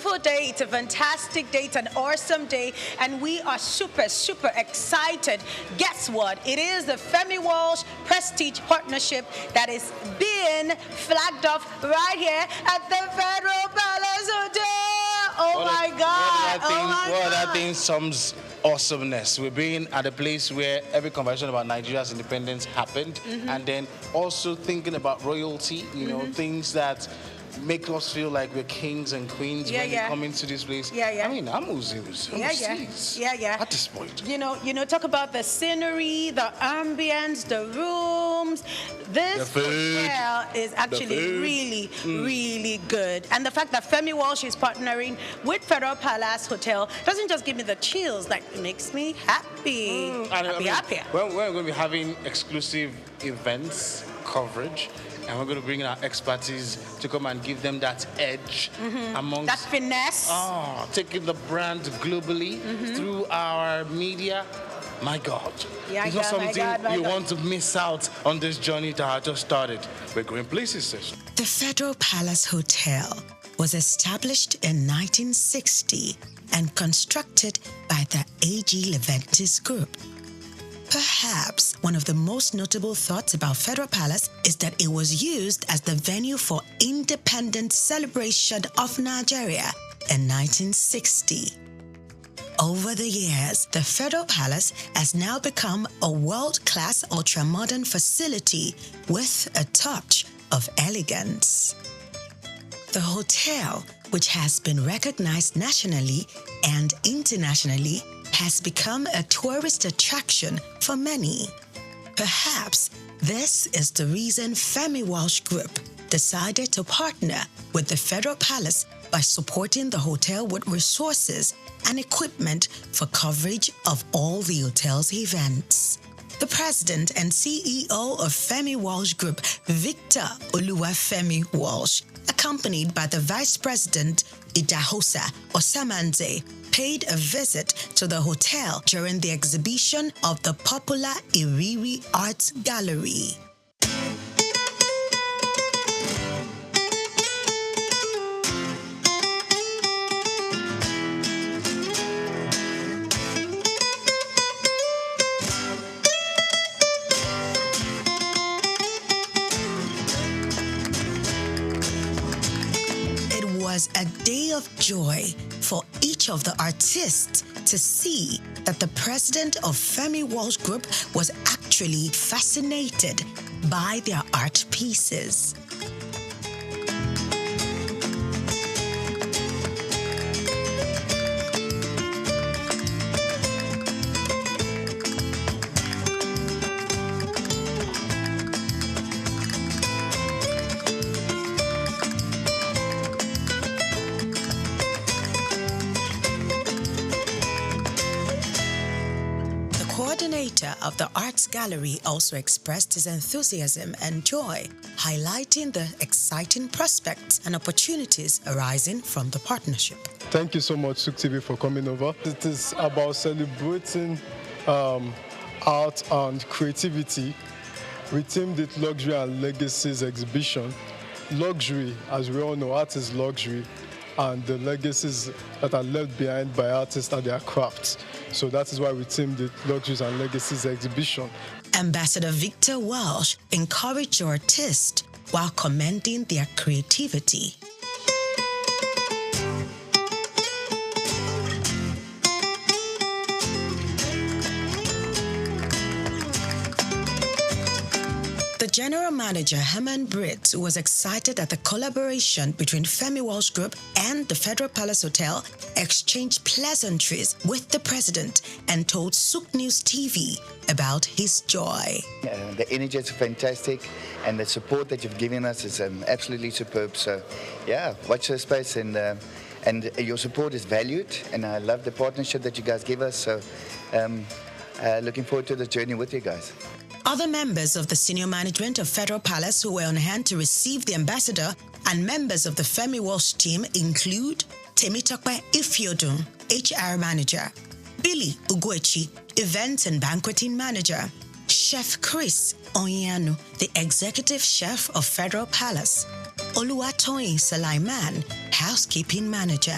beautiful day. It's a fantastic day. It's an awesome day. And we are super, super excited. Guess what? It is the Femi Walsh Prestige Partnership that is being flagged off right here at the Federal Palace Hotel. Oh my God. What that thing sums awesomeness. We're being at a place where every conversation about Nigeria's independence happened, and then also thinking about royalty, you know, things that make us feel like we're kings and queens when we come into this place. I mean, I'm at this point. You know, talk about the scenery, the ambience, the rooms. This hotel is actually really, really good. And the fact that Femi Walsh is partnering with Federal Palace Hotel doesn't just give me the chills, like it makes me happy. Happy. Well, we're going to be having exclusive events, coverage, and we're going to bring in our expertise to come and give them that edge amongst... that finesse. Taking the brand globally through our media. My God. It's not something you want to miss out on this journey that I just started. We're going places, sis. The Federal Palace Hotel was established in 1960 and constructed by the A.G. Leventis Group. Perhaps one of the most notable thoughts about Federal Palace is that it was used as the venue for independence celebration of Nigeria in 1960. Over the years, the Federal Palace has now become a world-class ultra-modern facility with a touch of elegance. The hotel, which has been recognized nationally and internationally, has become a tourist attraction for many. Perhaps this is the reason Femi Walsh Group decided to partner with the Federal Palace by supporting the hotel with resources and equipment for coverage of all the hotel's events. The president and CEO of Femi Walsh Group, Victor Oluwafemi Walsh, accompanied by the vice president, Idahosa Osamanze, paid a visit to the hotel during the exhibition of the popular Iriri Arts Gallery. It was a day of joy for each of the artists to see that the president of Femi Walsh Group was actually fascinated by their art pieces. The coordinator of the Arts Gallery also expressed his enthusiasm and joy, highlighting the exciting prospects and opportunities arising from the partnership. Thank you so much, SOUQ TV, for coming over. It is about celebrating art and creativity. We themed it Luxury and Legacies exhibition. Luxury, as we all know, art is luxury, and the legacies that are left behind by artists are their crafts. So that is why we themed it Luxuries and Legacies exhibition. Ambassador Victor Walsh encouraged the artists while commending their creativity. The general manager, Herman Britt, was excited that the collaboration between Femi Walsh Group and the Federal Palace Hotel exchanged pleasantries with the president and told Souqnews TV about his joy. The energy is fantastic, and the support that you've given us is absolutely superb. So, yeah, watch the space, and your support is valued, and I love the partnership that you guys give us. So, looking forward to the journey with you guys. Other members of the senior management of Federal Palace who were on hand to receive the ambassador and members of the Femi Walsh team include Temitope Ifiodun, HR Manager, Billy Uguechi, Events and Banqueting Manager, Chef Chris Onyanu, the Executive Chef of Federal Palace, Oluwatoyin Sulaiman, Housekeeping Manager,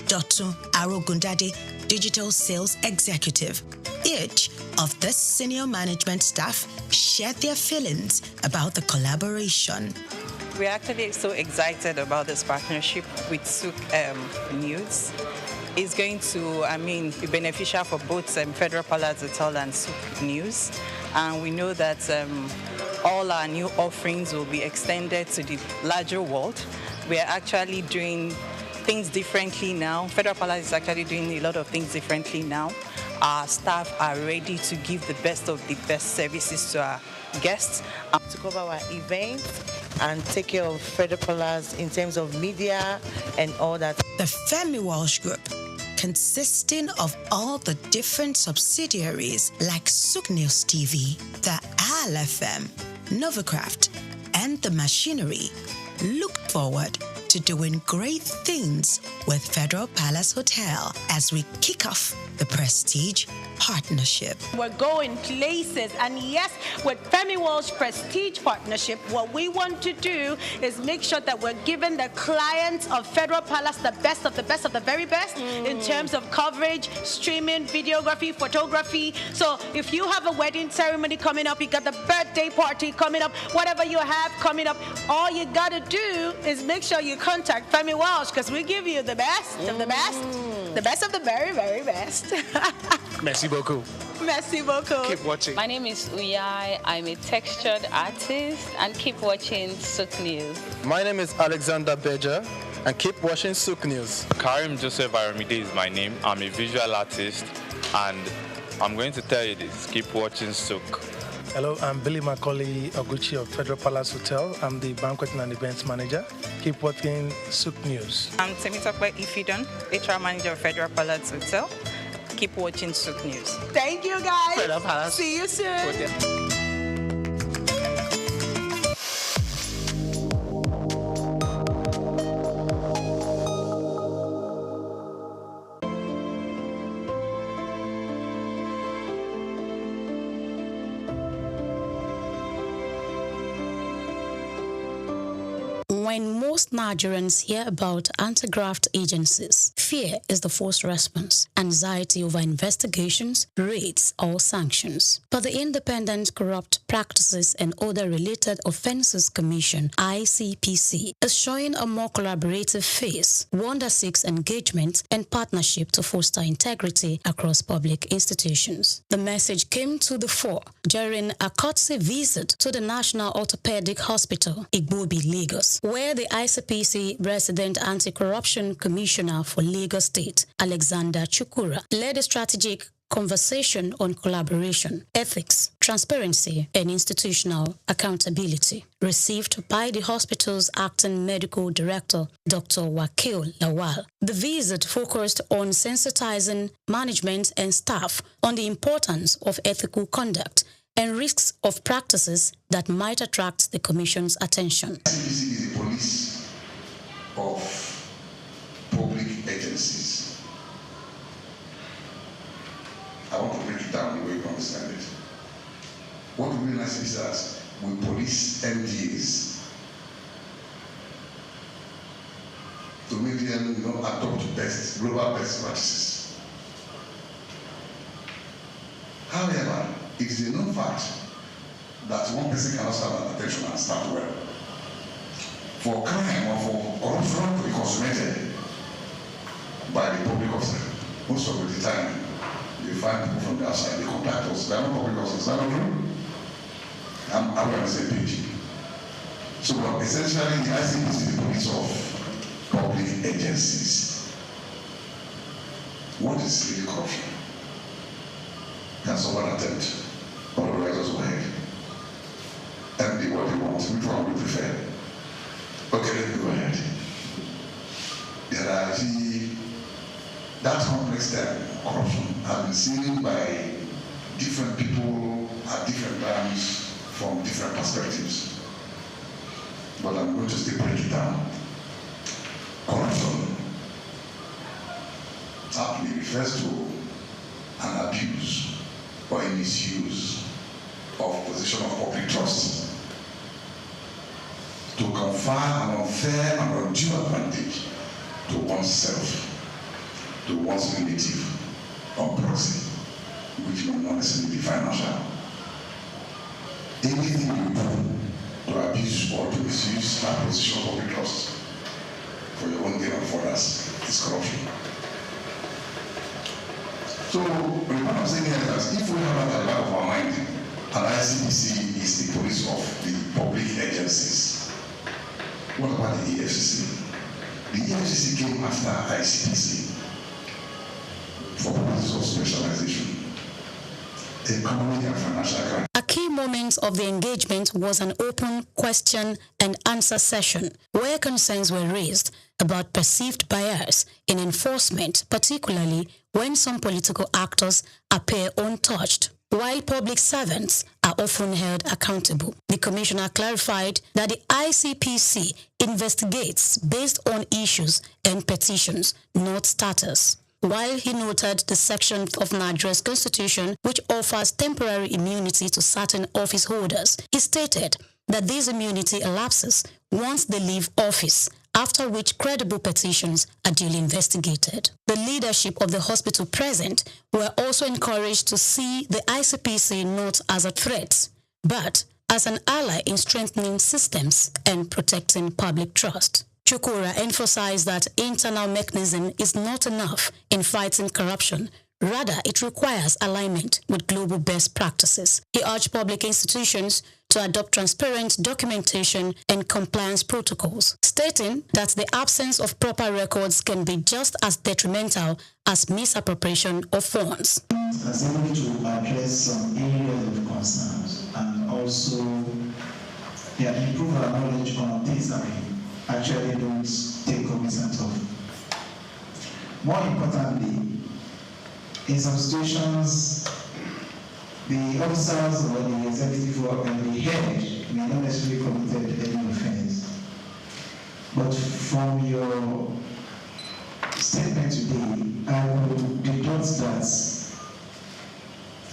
Dr. Arogundade, Digital Sales Executive. Each of the senior management staff shared their feelings about the collaboration. We're actually so excited about this partnership with SOUQ News. It's going to, be beneficial for both Federal Palace Hotel and SOUQ News. And we know that all our new offerings will be extended to the larger world. We are actually doing things differently now. Federal Palace is actually doing a lot of things differently now. Our staff are ready to give the best of the best services to our guests. To cover our events and take care of Federal Palace in terms of media and all that. The Femi Walsh Group, consisting of all the different subsidiaries like Souqnews TV, the ALFM, Novacraft, and the Machinery, look forward to doing great things with Federal Palace Hotel as we kick off the Prestige Partnership. We're going places, and yes, with Femi Walsh Prestige Partnership, what we want to do is make sure that we're giving the clients of Federal Palace the best of the best of the very best in terms of coverage, streaming, videography, photography. So if you have a wedding ceremony coming up, you got the birthday party coming up, whatever you have coming up, all you got to do is make sure you contact Femi Walsh, because we give you the best of the best of the very, very best. Merci beaucoup. Merci beaucoup. Keep watching. My name is Uyai. I'm a textured artist, and keep watching SOUQ News. My name is Alexander Beja, and keep watching SOUQ News. Karim Joseph Aramide is my name. I'm a visual artist, and I'm going to tell you this: keep watching SOUQ. Hello, I'm Billy Macaulay Oguchi of Federal Palace Hotel. I'm the banqueting and events manager. Keep watching SOUQ News. I'm Temitope Ifidon, HR manager of Federal Palace Hotel. Keep watching SOUQ News. Thank you, guys. Federal Palace. See you soon. When most Nigerians hear about anti-graft agencies, fear is the first response, anxiety over investigations, raids, or sanctions. But the Independent Corrupt Practices and Other Related Offences Commission, ICPC, is showing a more collaborative face, one that seeks engagement and partnership to foster integrity across public institutions. The message came to the fore during a courtesy visit to the National Orthopedic Hospital, Igbobi, Lagos, where the ICPC Resident Anti-Corruption Commissioner for Lagos State, Alexander Chukura, led a strategic conversation on collaboration, ethics, transparency, and institutional accountability, received by the hospital's acting medical director, Dr. Wakil Lawal. The visit focused on sensitizing management and staff on the importance of ethical conduct and risks of practices that might attract the Commission's attention. ICPC is the police of public agencies. I want to break it down the way you understand it. What we realize is that we police MDAs to make them adopt global best practices. However, it is a known fact that one person cannot stand at attention and start well. For crime or for corruption to be consummated by the public officer, most of the time you find people from the outside, they contact us. They are not public officers, they are not true. I'm on the same page. So essentially, the ICPC is the police of public agencies. What is really corruption? Can someone attempt? Otherwise, just go ahead. And what they want, which one we prefer? Okay, let me go ahead. There are that complex term, corruption, has been seen by different people at different times from different perspectives. But I'm going to still break it down. Corruption aptly refers to an abuse or a misuse of position of public trust to confer an unfair and undue advantage to oneself, to one's relative, or proxy, which may not necessarily be financial. Anything you do to abuse or to misuse that position of public trust for your own gain and for others is corruption. So, what I'm saying here is that if we have that at the back of our mind, and ICPC is the police of the public agencies, what about the EFCC? The EFCC came after ICPC for purposes of specialization, economic and financial crime. A key moment of the engagement was an open question and answer session where concerns were raised about perceived bias in enforcement, particularly when some political actors appear untouched, while public servants are often held accountable. The commissioner clarified that the ICPC investigates based on issues and petitions, not status. While he noted the section of Nigeria's constitution which offers temporary immunity to certain office holders, he stated that this immunity elapses once they leave office, after which credible petitions are duly investigated. The leadership of the hospital present were also encouraged to see the ICPC not as a threat, but as an ally in strengthening systems and protecting public trust. Chukura emphasized that internal mechanism is not enough in fighting corruption. Rather, it requires alignment with global best practices. He urged public institutions to adopt transparent documentation and compliance protocols, stating that the absence of proper records can be just as detrimental as misappropriation of funds. As able to address some areas of concerns and also improve our knowledge on things that we actually don't take cognizance of. More importantly, in some situations, the officers or the executive or the head may not necessarily committed any offense. But from your statement today, I would deduct that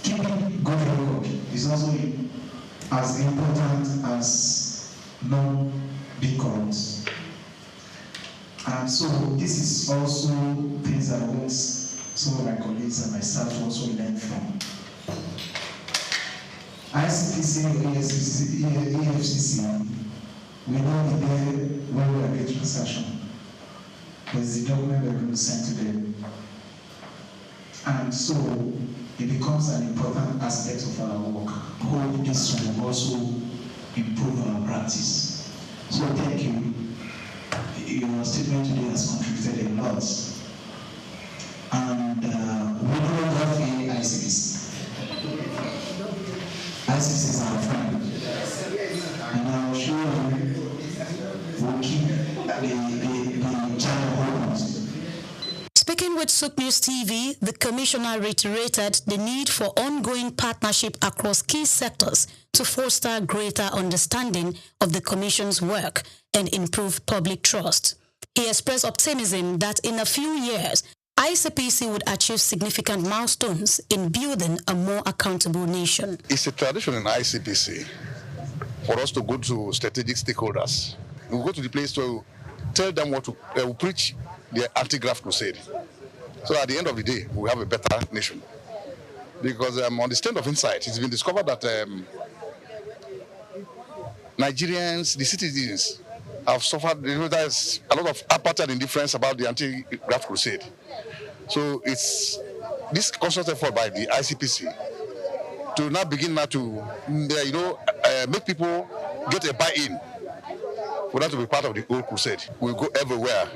keeping good record is also as important as not being corrupt. And so this is also things that I want some of my colleagues and myself to also learn from. ICPC or EFCC, we know the day when we are getting transaction. There's the document we're going to send to them. And so it becomes an important aspect of our work. I hope this will also improve our practice. So thank you. Your statement today has contributed a lot. And we don't have any ICPC. ICPC is our friend. And I'm sure we'll keep the channel open. Speaking with Souqnews TV, the commissioner reiterated the need for ongoing partnership across key sectors to foster greater understanding of the commission's work and improve public trust. He expressed optimism that in a few years, ICPC would achieve significant milestones in building a more accountable nation. It's a tradition in ICPC for us to go to strategic stakeholders. We go to the place to tell them what to preach the anti-graft crusade. So at the end of the day, we have a better nation. Because on the stand of insight, it's been discovered that Nigerians, the citizens, have suffered. There's a lot of apartheid indifference about the anti-graft crusade. So it's this conscious effort by the ICPC to now begin to, make people get a buy-in for that to be part of the whole crusade. We'll go everywhere,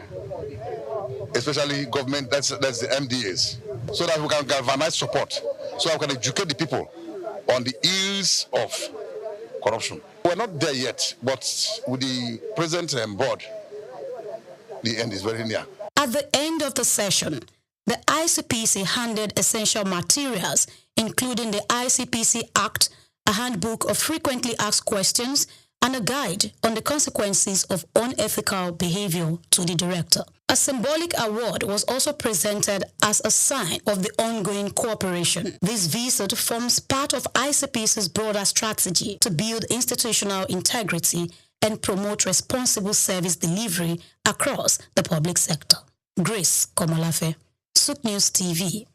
especially government, that's the MDAs, so that we can galvanize support, so that we can educate the people on the ills of corruption. We're not there yet, but with the present board, the end is very near. At the end of the session, the ICPC handed essential materials, including the ICPC Act, a handbook of frequently asked questions, and a guide on the consequences of unethical behavior to the director. A symbolic award was also presented as a sign of the ongoing cooperation. This visit forms part of ICPC's broader strategy to build institutional integrity and promote responsible service delivery across the public sector. Grace Komolafe, SOUQ News TV.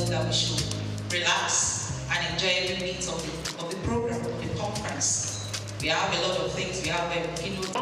That we should relax and enjoy every bit of the program, the conference. We have a lot of things. We have a keynote.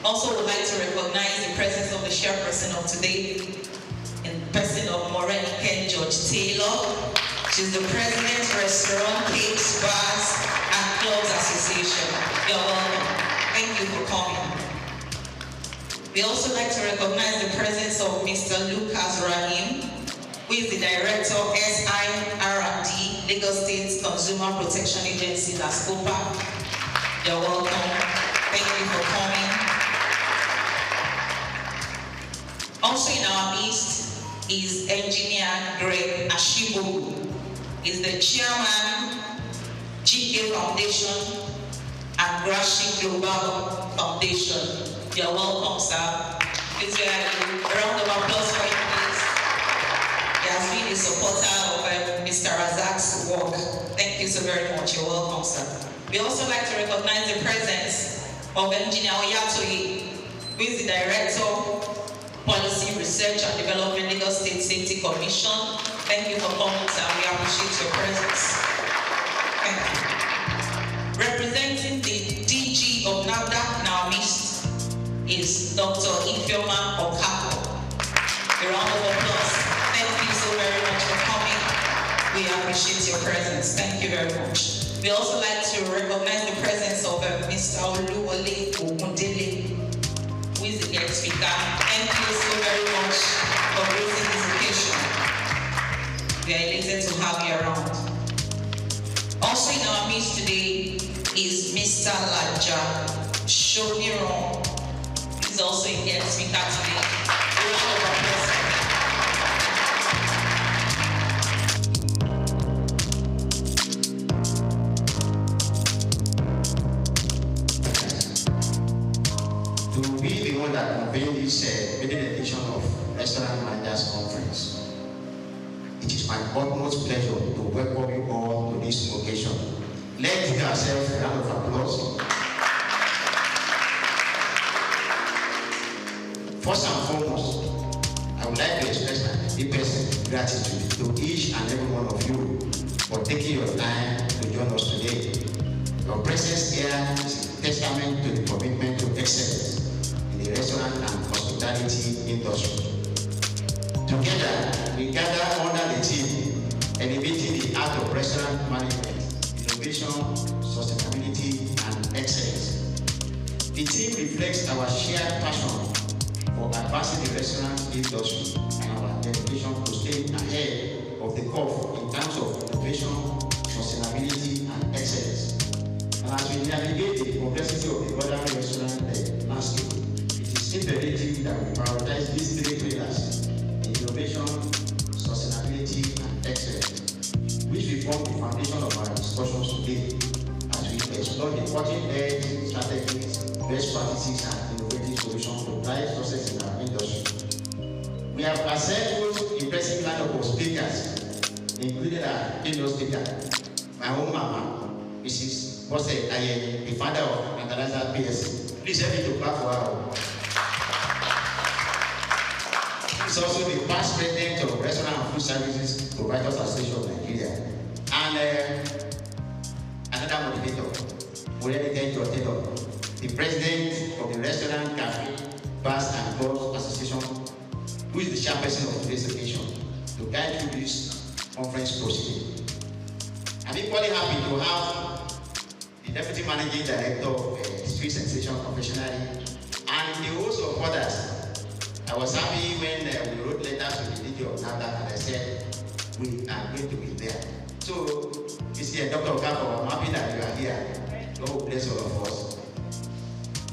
Also would like to recognize the presence of the chairperson of today, in person of Morenike George Taylor. She's the president, Restaurant, Cakes, Bars, and Clubs Association. You're welcome. Thank you for coming. We also like to recognize the presence of Mr. Lucas Rahim, who is the director of SIRD, Lagos State Consumer Protection Agency, LASCOPA. You're welcome. Thank you for coming. Also in our midst is Engineer Greg Ashibo. He's the chairman, GK Foundation and Grashi Global Foundation. You're welcome, sir. Please a round of applause for him, please. He has been a supporter of Mr. Razak's work. Thank you so very much. You're welcome, sir. We also like to recognize the presence of Engineer Oyatoye, who is the director, Policy Research and Development, Lagos State Safety Commission. Thank you for coming, sir. We appreciate your presence. Thank you. Representing the DG of NAFDAC in our midst is Dr. Ifeoma Okapo. A round of applause. Thank you so very much for coming. We appreciate your presence. Thank you very much. We also like to recognize the presence of Mr. Oluwole Ogundele, who is the guest speaker. Thank you so very much for gracing this occasion. We are elated to have you around. Also in our midst today is Mr. Laja Shomiron, who is also a guest speaker today. A round of applause. To be the one that convened this maiden edition of Restaurant Managers Conference, it is my utmost pleasure to welcome you all to this occasion. Let's give ourselves a round of applause. First and foremost, I would like to express my deepest gratitude to each and every one of you for taking your time to join us today. Your presence here is a testament to the commitment to excellence in the restaurant and hospitality industry. Together, we gather under the theme, elevating the art of restaurant management, innovation, sustainability, and excellence. The theme reflects our shared passion for advancing the restaurant industry and our dedication to staying ahead of the curve in terms of innovation, sustainability, and excellence. And as we navigate the complexity of the modern restaurant landscape, it is imperative that we prioritize these three pillars: innovation, explore the cutting-edge strategies, best practices, and innovative solutions to drive success in our industry. We have assembled impressive lineup of speakers, including our keynote speaker, my own mama, Mrs. Bose Aye, the founder of Antalaza PSC. Please help me to clap for her. She's also the past president of Restaurant and Food Services Providers Association of Nigeria. And another motivator, the president of the Restaurant, Cafe, Bars and Clubs Association, who is the chairperson of today's occasion, to guide through this conference proceeding. I'm equally happy to have the Deputy Managing Director of Street Sensation Confectionery and the host of others. I was happy when we wrote letters to the DG of NAFDAC and I said, we are going to be there. So, this year, Dr. Okafor, I'm happy that you are here. God bless all of us.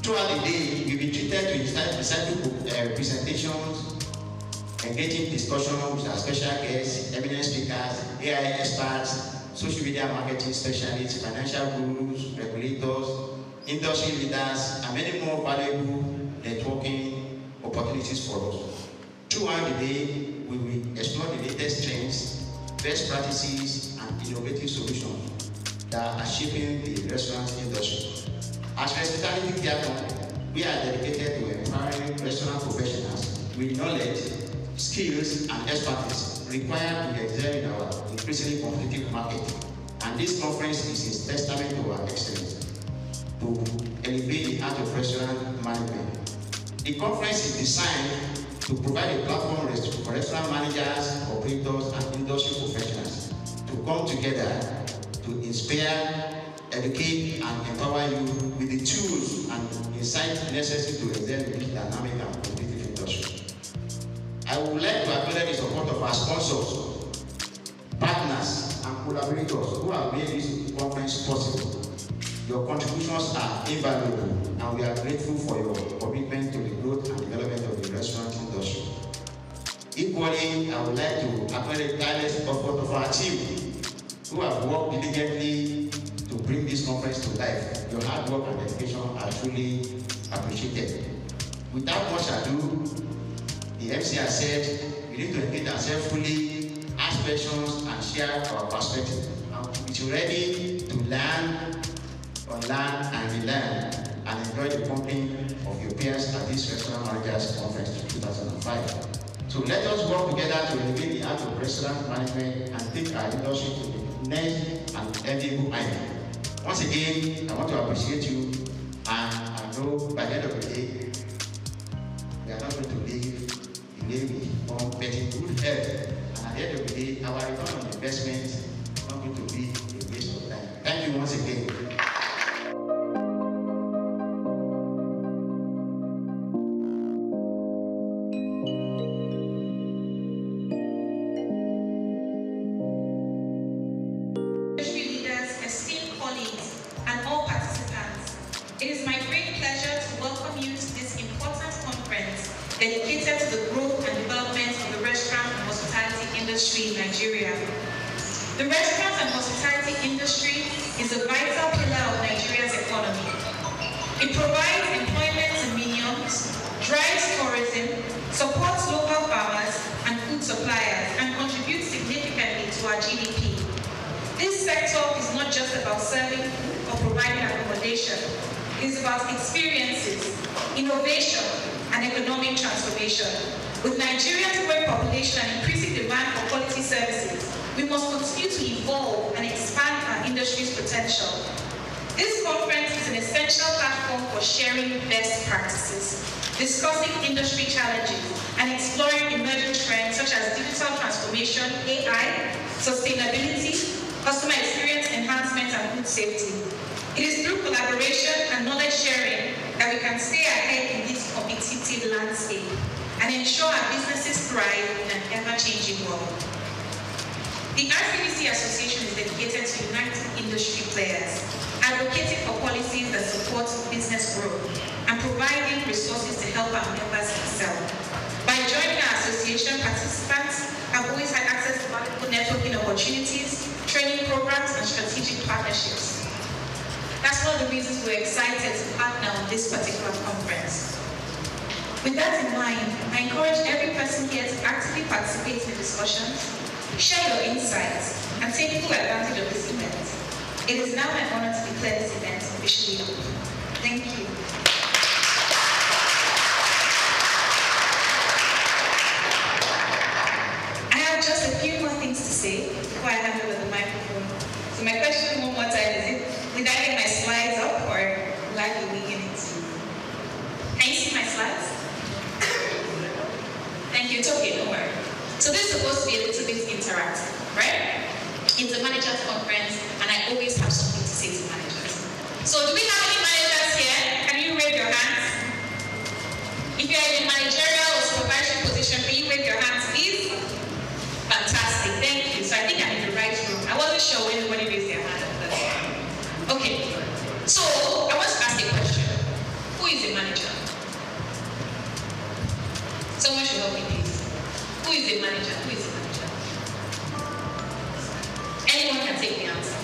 Throughout the day, you'll be treated to insightful presentations, engaging discussions with our special guests, eminent speakers, AI experts, social media marketing specialists, financial gurus, regulators, industry leaders, and many more valuable networking opportunities for us. Throughout the day, we will explore the latest trends, best practices, and innovative solutions that are shaping the restaurant industry. As Hospitality Care Company, we are dedicated to empowering restaurant professionals with knowledge, skills, and expertise required to excel in our increasingly competitive market. And this conference is a testament to our excellence to elevate the art of restaurant management. The conference is designed to provide a platform for restaurant managers, operators, and industry professionals to come together to inspire, educate, and empower you with the tools and insights necessary to excel in this dynamic and competitive industry. I would like to acknowledge the support of our sponsors, partners, and collaborators who have made this conference possible. Your contributions are invaluable, and we are grateful for your commitment to the growth and development of the restaurant industry. Equally, I would like to acknowledge the tireless effort of our team, who have worked diligently to bring this conference to life. Your hard work and dedication are truly appreciated. Without much ado, the MC has said we need to engage ourselves fully, ask questions, and share our perspective. We're ready to learn, unlearn, and relearn, and enjoy the company of your peers at this Restaurant Managers Conference 2005. So let us work together to elevate the art of restaurant management and take our industry to the next and enviable height. Once again, I want to appreciate you, and I know by the end of the day, we are not going to leave the Navy on getting good health. And at the end of the day, our return on investment is not going to be a waste of time. Thank you once again. Dedicated to the growth and development of the restaurant and hospitality industry in Nigeria. The restaurant and hospitality industry is a vital pillar of Nigeria's economy. It provides employment to millions, drives tourism, supports local farmers and food suppliers, and contributes significantly to our GDP. This sector is not just about serving or providing accommodation. It is about experiences, innovation, and economic transformation. With Nigeria's growing population and increasing demand for quality services, we must continue to evolve and expand our industry's potential. This conference is an essential platform for sharing best practices, discussing industry challenges, and exploring emerging trends such as digital transformation, AI, sustainability, customer experience enhancement, and food safety. It is through collaboration and knowledge sharing that we can stay ahead in this competitive landscape and ensure our businesses thrive in an ever-changing world. The RCBC Association is dedicated to uniting industry players, advocating for policies that support business growth, and providing resources to help our members excel. By joining our association, participants have always had access to valuable networking opportunities, training programs, and strategic partnerships. That's one of the reasons we're excited to partner on this particular conference. With that in mind, I encourage every person here to actively participate in the discussions, share your insights, and take full advantage of this event. It is now my honor to declare this event officially open. Thank you. I have just a few more things to say before I hand over the microphone. So my question one more time is, did I get my slides up or will I be winging it? Can you see my slides? Thank you, it's okay, don't worry. So this is supposed to be a little bit interactive, right? It's a manager's conference, and I always have something to say to managers. So do we have any managers here? Can you wave your hands? If you're in a managerial or supervisory position, can you wave your hands, please? Fantastic, thank you. So I think I'm in the right room. I wasn't sure when anybody raised their hand. Okay, so I want to ask a question. Who is a manager? Someone should help me, please. Who is a manager? Who is a manager? Anyone can take the answer.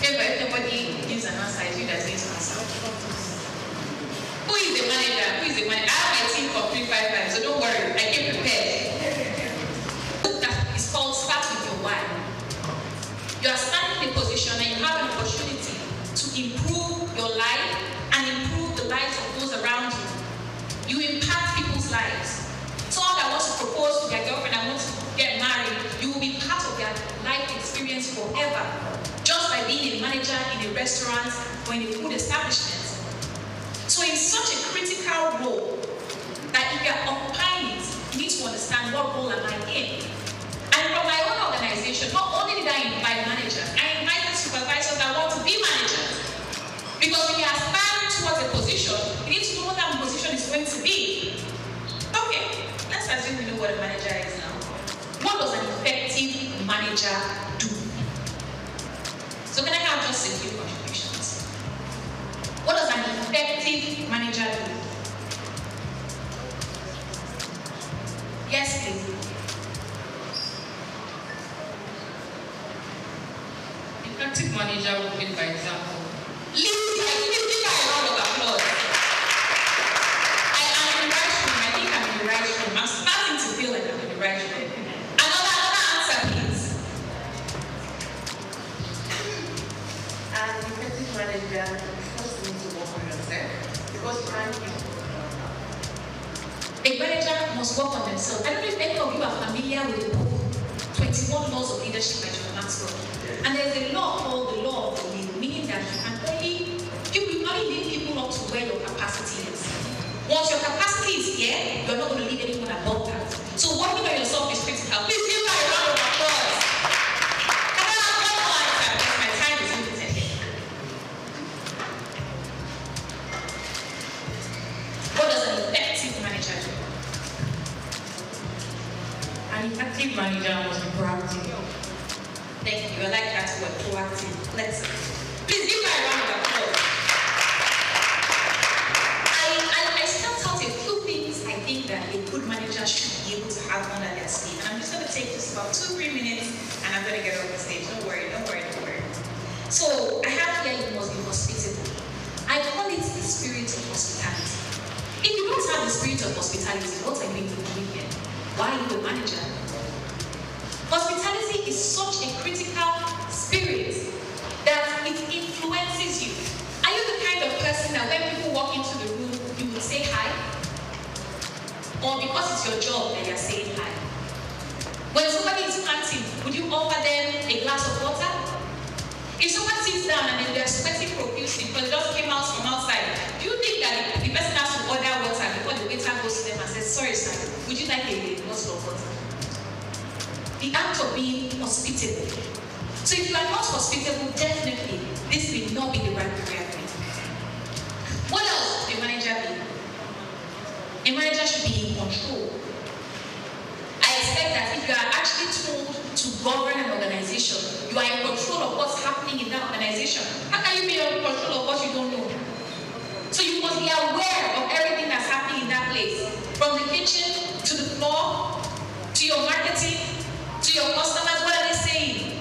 If nobody gives an answer, it's you that's going to answer. Who is a manager? Who is a manager? I have my team for 355, so don't worry. I came prepared. It's called Start With Your Why. You are standing in a position and you have an opportunity to improve your life and improve the lives of those around you. You impact people's lives. Someone that wants to propose to their girlfriend and wants to get married, you will be part of their life experience forever, just by being a manager in a restaurant or in a food establishment. So in such a critical role, that if you are occupying it, you need to understand what role am I in. And from my own organization, not only did I invite managers, I invited supervisors that want to be managers. Because when you aspire towards a position, you need to know what that position is going to be. Okay, let's assume we know what a manager is now. What does an effective manager do? So can I have just a few contributions? What does an effective manager do? Yes, please. Effective manager will lead by example. Lead by a round of applause. I am in the right room. I think I'm in the right room. I'm starting to feel like I'm in the right room. Another answer, please. As an effective manager, you first need to work on yourself because you can't be. A manager must work on themselves. I don't know if any of you are familiar with the book 21 Laws of Leadership by John Maxwell. And there's a law called the law of the lead, meaning that you will only lead people up to where your capacity is. Once your capacity is here, you're not going to lead anyone above that. So working on yourself is critical. Please give me a round of applause. Can I have one more answer? Because my time is limited. What does an effective manager do? An effective manager must be proactive. Thank you. I like that word, proactive. Let's please give me a round of applause. I spelled out a few things I think that a good manager should be able to have under their sleeve. And I'm just going to take this about 2-3 minutes and I'm going to get off the stage. Don't worry. So I have here, you must be hospitable. I call it the spirit of hospitality. If you don't have the spirit of hospitality, what are you doing here? Why are you a manager? Hospitality is such a critical spirit that it influences you. Are you the kind of person that when people walk into the room, you would say hi? Or because it's your job that you're saying hi? When somebody is panting, would you offer them a glass of water? If someone sits down and they're sweating profusely because they just came out from outside, do you think that the person has to order water before the waiter goes to them and says, sorry sir, would you like a bottle of water? The act of being hospitable. So if you are not hospitable, definitely this will not be the right career for you. What else should a manager be? A manager should be in control. I expect that if you are actually told to govern an organization, you are in control of what's happening in that organization. How can you be in control of what you don't know? So you must be aware of everything that's happening in that place. From the kitchen to the floor, to your marketing, to your customers, what are they saying?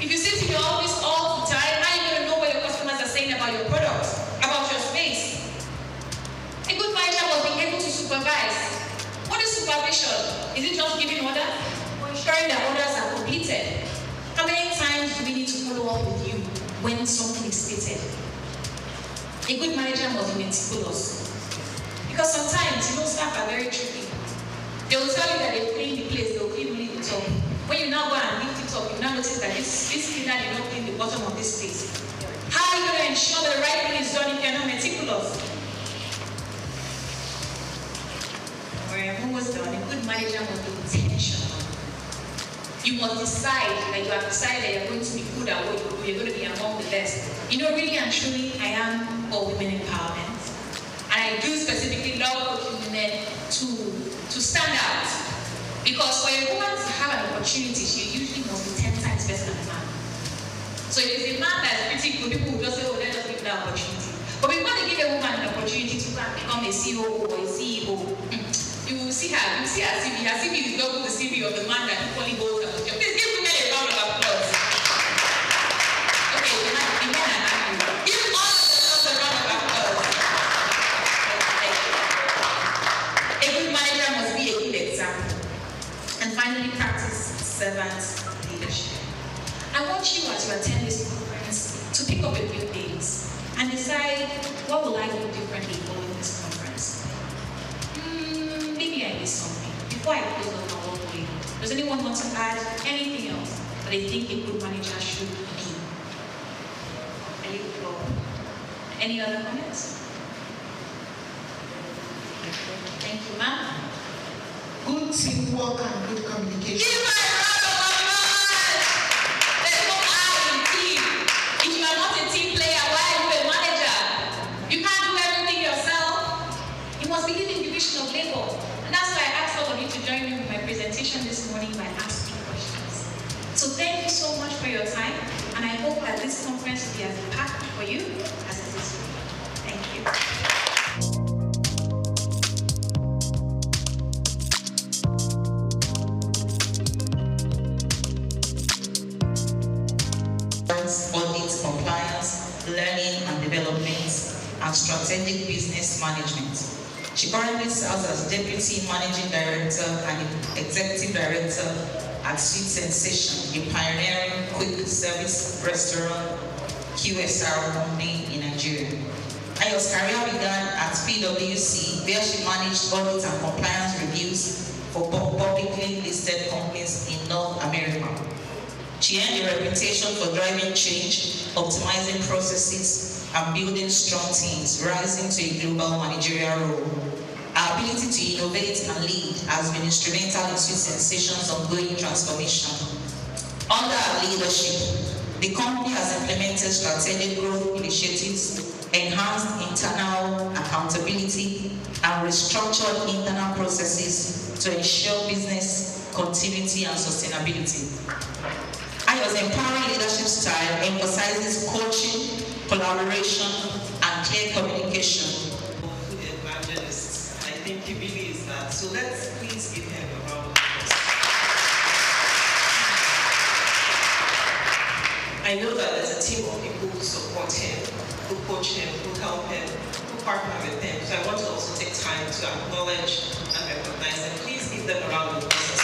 If you sit in your office all the time, follow up with you when something is stated. A good manager must be meticulous. Because sometimes, staff are very tricky. They will tell you that they clean the place, they will clean only the top. When you now go and lift it up, you now notice that this cleaner did not clean the bottom of this place. How are you going to ensure that the right thing is done if you're not meticulous? I'm almost done. A good manager must be intentional. You must decide that you have decided that you're going to be good at what you do, you're going to be among the best. Really and truly, I am for women empowerment. And I do specifically love coaching women to stand out. Because for a woman to have an opportunity, she usually must be 10 times better than a man. So if it's a man that's pretty good, people will just say, oh, let us give that opportunity. But before they give a woman an opportunity to become a CEO or a CEO, you will see her CV. Her CV is double the CV of the man that equally holds the job. Please give women a round of applause. Okay, the men are happy. Give all of themselves a round of applause. A good manager must be a good example. And finally, practice servant leadership. I want you, as you attend this conference, to pick up a few things and decide, what will I do differently following this conference? Maybe I missed something. Before I close on my work way, does anyone want to add anything else that they think a good manager should be? I leave the floor. Any other comments? Thank you, ma'am. Good teamwork and good communication. Give my round of applause! There's no I in team. If you are not a team player, why are you a manager? You can't do everything yourself. You must believe in division of labor. And that's why I asked all of you to join me with my presentation this morning by asking questions. So thank you so much for your time. And I hope that this conference will be as impactful for you as it is for me. Thank you. Audit, compliance, learning and development, and strategic business management. She currently serves as Deputy Managing Director and Executive Director at Sweet Sensation, a pioneering quick service restaurant QSR company in Nigeria. Ayo's career began at PwC, where she managed audit and compliance reviews for publicly listed companies in North America. She earned a reputation for driving change, optimizing processes, and building strong teams, rising to a global managerial role. Her ability to innovate and lead has been instrumental in Sweet Sensation's ongoing transformation. Under her leadership, the company has implemented strategic growth initiatives, enhanced internal accountability, and restructured internal processes to ensure business continuity and sustainability. Ayo's empowering leadership style emphasizes coaching, collaboration, and clear communication. Food evangelist, I think he really is that. So let's please give him a round of applause. I know that there's a team of people who support him, who coach him, who help him, who partner with him. So I want to also take time to acknowledge and recognize them. Please give them a round of applause.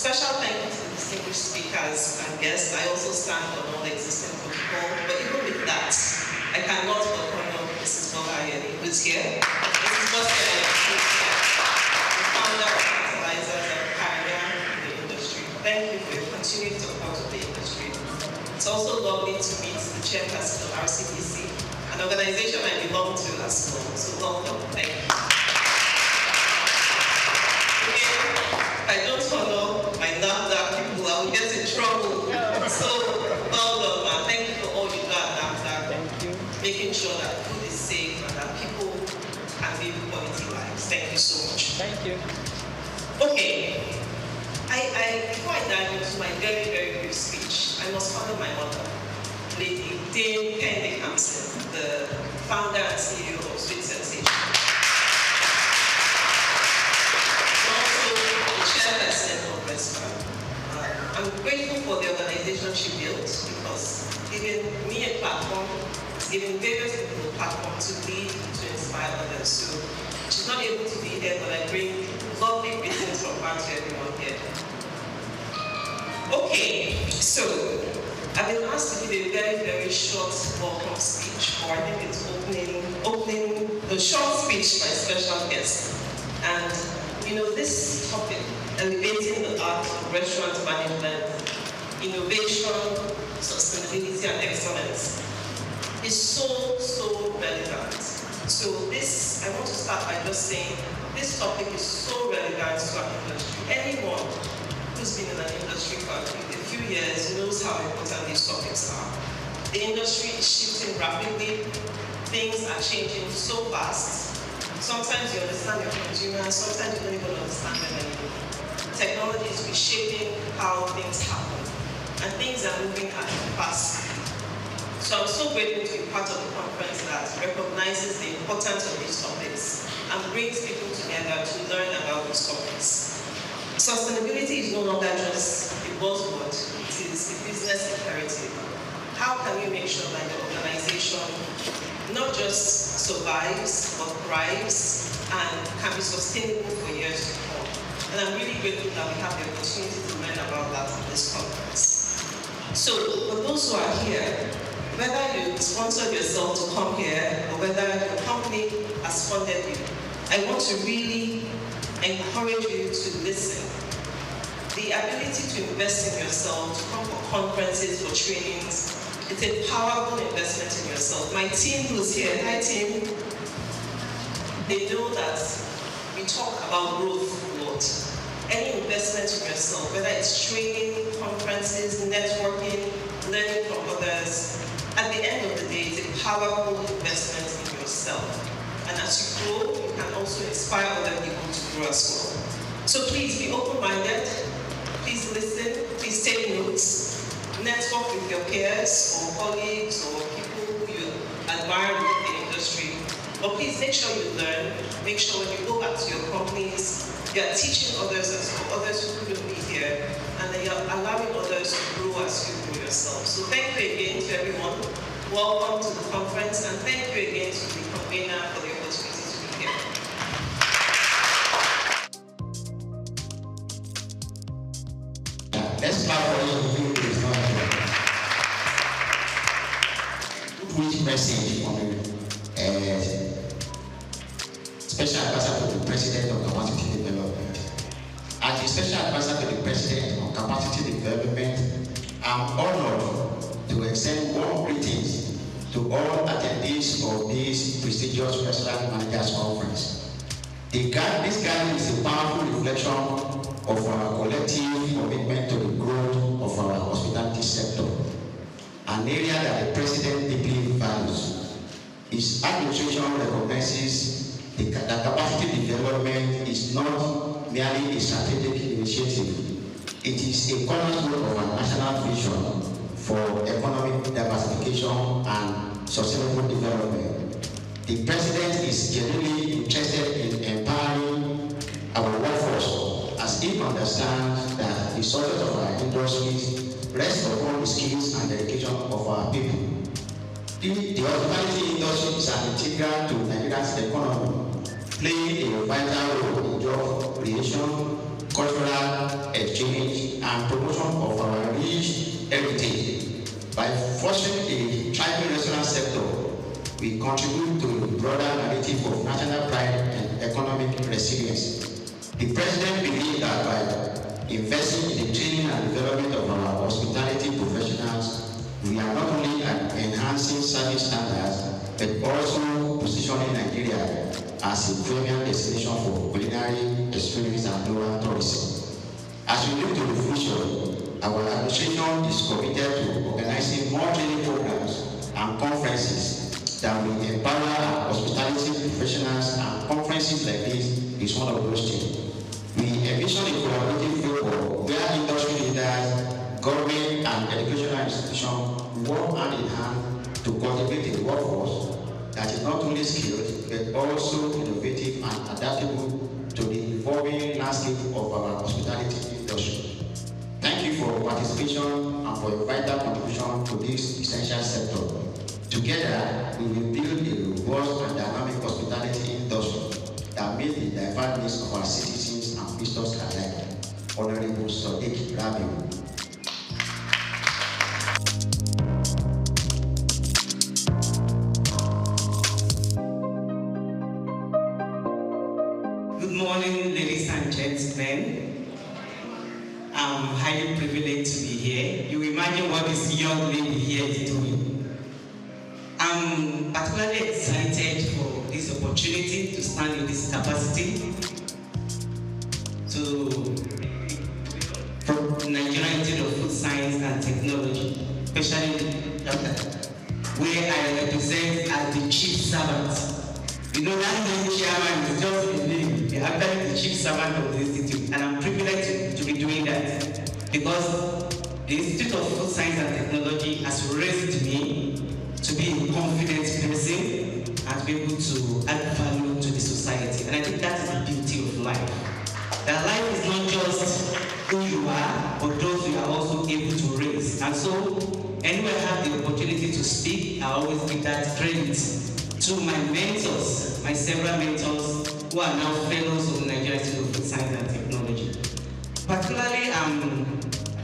Special thank you to the distinguished speakers and guests. I also stand on all existing protocol, but even with that, I cannot but honor Mrs. Bolayeli, who's here. Mrs. Bolayeli, who's here, the founder of Fertilizers and pioneer in the industry. Thank you for your continued support of the industry. It's also lovely to meet the chairperson of RCDC, an organization I belong to as well. So welcome. Thank you. I don't follow my NAFDAC people, I will get in trouble. So, well done, man. Thank you for all you got, NAFDAC. Thank you. Making sure that food is safe and that people can live quality lives. Thank you so much. Thank you. Okay. Before I dive into my very, very brief speech, I must honor my mother, Lady Dame Kende Hampson, the founder and CEO of Sweet Sensation. Chairperson of Restaurant. I'm grateful for the organization she built because it's given me a platform, it's given various people a platform to lead, to inspire others. So she's not able to be here, but I bring lovely greetings from her to everyone here. Okay, so I've been asked to give a very, very short welcome speech, or I think it's opening the short speech by special guest. And you know, this topic, elevating the art of restaurant management, innovation, sustainability, and excellence, is so relevant. So I want to start by just saying, this topic is so relevant to our industry. Anyone who's been in an industry for a few years knows how important these topics are. The industry is shifting rapidly. Things are changing so fast. Sometimes you understand your consumers, sometimes you don't even understand them anymore. Technology is reshaping how things happen, and things are moving at a fast speed. So I'm so grateful to be part of the conference that recognizes the importance of these topics and brings people together to learn about these topics. Sustainability is no longer just a buzzword, it is a business imperative. How can you make sure that your organization not just survives, but thrives and can be sustainable for years to come? And I'm really grateful that we have the opportunity to learn about that at this conference. So for those who are here, whether you sponsored yourself to come here or whether your company has funded you, I want to really encourage you to listen. The ability to invest in yourself, to come for conferences, for trainings, it's a powerful investment in yourself. My team who's here, hi team, they know that we talk about growth a lot. Any investment in yourself, whether it's training, conferences, networking, learning from others, at the end of the day, it's a powerful investment in yourself. And as you grow, you can also inspire other people to grow as well. So please be open-minded, please listen, please take notes, network with your peers or colleagues or people who you admire within the industry. But please make sure you learn, make sure when you go back to your companies, you're teaching others as well, others who couldn't be here, and then you're allowing others to grow as you grow yourself. So thank you again to everyone. Welcome to the conference, and thank you again to the convener for the opportunity to be here. Let's clap for you who is not here. Which message from the Special Advisor to the President of Capacity Development. As the Special Advisor to the President of Capacity Development, I'm honored to extend warm greetings to all attendees of this prestigious Restaurant Managers Conference. This gathering is a powerful reflection of our collective commitment to the growth of our hospitality sector, an area that the President deeply values. His administration recognizes that capacity development is not merely a strategic initiative. It is a cornerstone of our national vision for economic diversification and sustainable development. The President is genuinely interested in empowering our workforce, as he understands that the success of our industries rests upon the skills and dedication of our people. The hospitality industry is an integral to Nigeria's economy, playing a vital role in job creation, cultural exchange, and promotion of our rich heritage. By fostering a thriving restaurant sector, we contribute to the broader narrative of national pride and economic resilience. The President believes that by investing in the training and development of our hospitality professionals, we are not only enhancing service standards, but also positioning Nigeria as a premium destination for culinary experience and global tourism. As we look to the future, our administration is committed to organizing more training programs and conferences that will empower our hospitality professionals, and conferences like this is one of those things. We envision a collaborative framework where industry leaders, government, and educational institutions work hand in hand to cultivate a workforce that is not only skilled, but also innovative and adaptable to the evolving landscape of our hospitality industry. Thank you for your participation and for your vital contribution to this essential sector. Together, we will build a robust and dynamic hospitality industry that meets the diverse needs of our citizens and visitors alike. Honorable Sadiq Rabiu. I'm highly privileged to be here. You imagine what this young lady here is doing. I'm particularly excited for this opportunity to stand in this capacity from the Nigerian Institute of Food Science and Technology, especially where I represent as the chief servant. You know, that name chairman is just a name. They're actually the chief servant of the institute, and I'm privileged to be doing that because the Institute of Food Science and Technology has raised me to be a confident person and to be able to add value to the society. And I think that is the beauty of life. That life is not just who you are, but those you are also able to raise. And so, anywhere I have the opportunity to speak, I always give that credit to my mentors, my several mentors who are now fellows of the Nigerian Institute of Food Science and Technology. Particularly,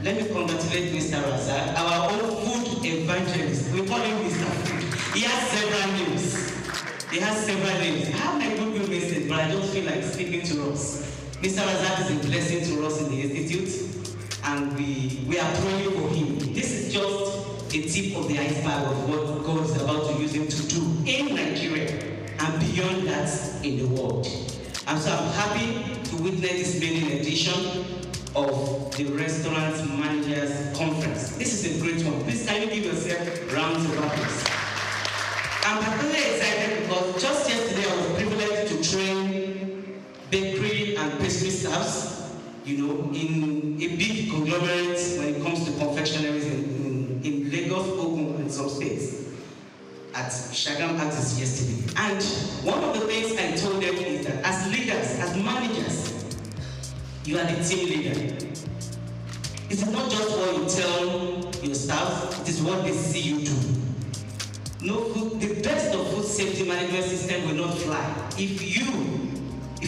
let me congratulate Mr. Razak, our own food evangelist. We call him Mr. Food. He has several names. He has several names. I have my Google message, but I don't feel like speaking to us. Mr. Razak is a blessing to us in the Institute, and we are praying for him. This is just a tip of the iceberg of what God is about to use him to do in Nigeria and beyond that in the world. And so I'm happy to witness this maiden edition of the Restaurant Managers Conference. This is a great one. Please can you give yourself rounds of applause. I'm particularly excited because just yesterday I was privileged to train bakery and pastry staffs, you know, in a big conglomerate when it comes to confectionaries in Lagos, Ogun, and some states at Shagam Artists yesterday. And one of the things I told them is that as leaders, as managers, you are the team leader. It is not just what you tell your staff, it is what they see you do. The best of food safety management system will not fly if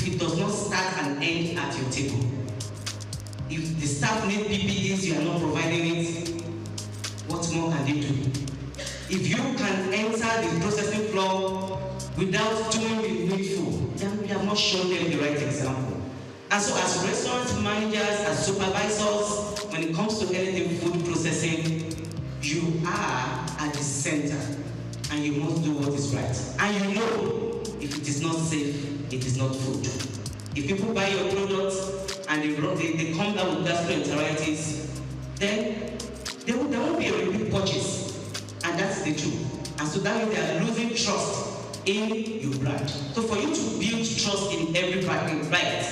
it does not start and end at your table. If the staff need PPEs, you are not providing it, what more can they do? If you can enter the processing floor without doing the needful, then we have not shown them the right example. And so as restaurant managers, as supervisors, when it comes to anything food processing, you are at the center and you must do what is right. And you know, if it is not safe, it is not food. If people buy your products and they come down with gastroenteritis, then there won't be a repeat purchase. And that's the truth. And so that means they are losing trust in your brand. So for you to build trust in every bite,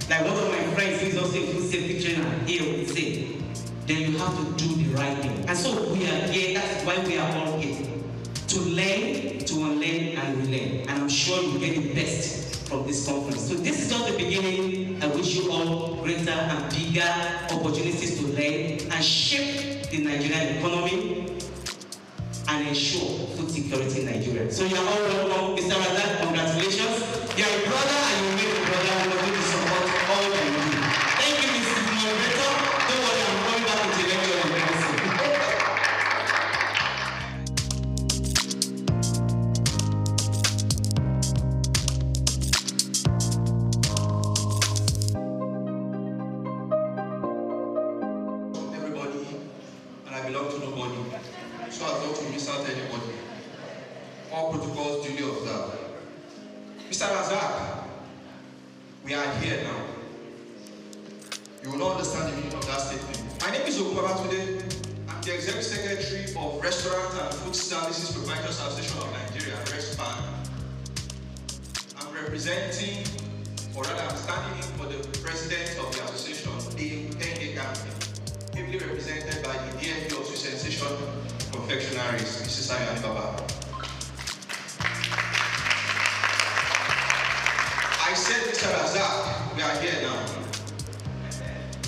like one of my friends who is also a food safety trainer here would say, then you have to do the right thing. And so we are here, that's why we are all here. To learn, to unlearn, and relearn. And I'm sure you'll get the best from this conference. So this is just the beginning. I wish you all greater and bigger opportunities to learn and shape the Nigerian economy and ensure food security in Nigeria. So you are all welcome. Mr. Razak, congratulations. You are a brother and you made a brother and we're going to support all that you do. Thank you, Mr. Moderator. Don't worry, I'm coming back with a lecture on council. Everybody, and I belong to nobody. So as not to miss out anybody. All protocols duly observed. Mr. Razak, we are here now. You will not understand the meaning of that statement. My name is today. I'm the Executive Secretary of Restaurant and Food Services Providers Association of Nigeria, RESPAN. I'm representing, or rather I'm standing in for the President of the Association, the 10-day campaign, ably represented by the DFP of Sensation Confectionaries, Mrs. Ayani Baba. I said, Mr. Razak, we are here now.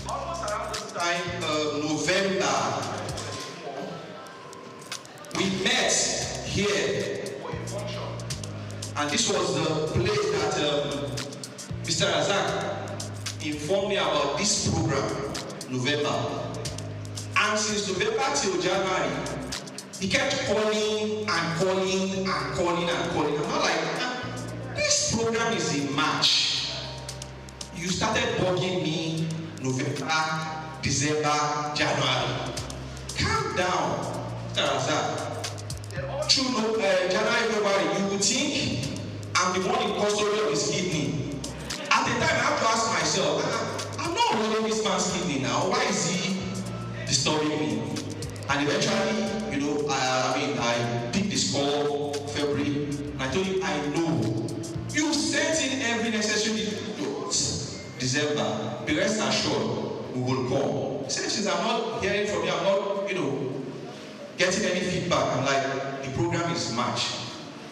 Almost around this time, November, we met here for a function. And this was the place that Mr. Razak informed me about this program, November. And since November till January, he kept calling and calling and calling and calling. I'm not like, this program is in March. You started bugging me November, December, January. Calm down, Razak. Through January, February, you would think I'm the one in custody of his kidney. At the time, I have to ask myself, I'm not running this man's kidney now. Why is he disturbing me? And eventually, you know, I picked this call February, and I told him, I know. You sent in every necessary December. Be rest assured, we will come. Since I'm not hearing from you, I'm not, you know, getting any feedback. I'm like, the program is March.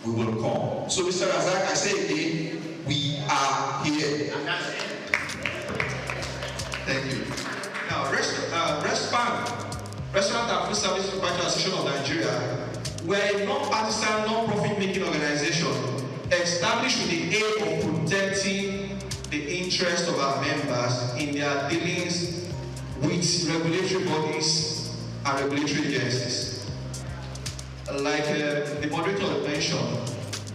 We will come. So, Mr. Razak, I say again, we are here. Thank you. Now, Restaurant and Food Service Proprietors Association of Nigeria, we're a non-partisan, non-profit making organization established with the aim of protecting the interests of our members in their dealings with regulatory bodies and regulatory agencies. Like the moderator mentioned,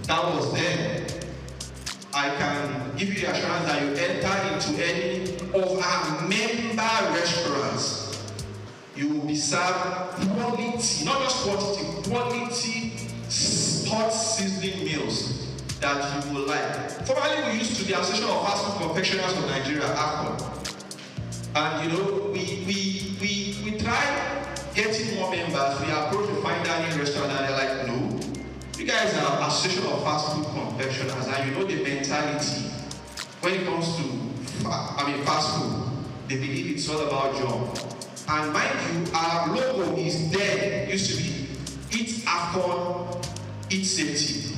that was then. I can give you the assurance that you enter into any of our member restaurants, you will be served quality, not just quantity, quality hot sizzling meals that you will like. Formerly, we used to the Association of Fast Food Confectioners of Nigeria, AFCON. And you know, we try getting more members. We approach the fine dining restaurant and they're like, no, you guys are Association of Fast Food Confectioners, and you know the mentality when it comes to fast food. They believe it's all about junk. And mind you, our logo is there. It used to be eat AFCON, eat safety.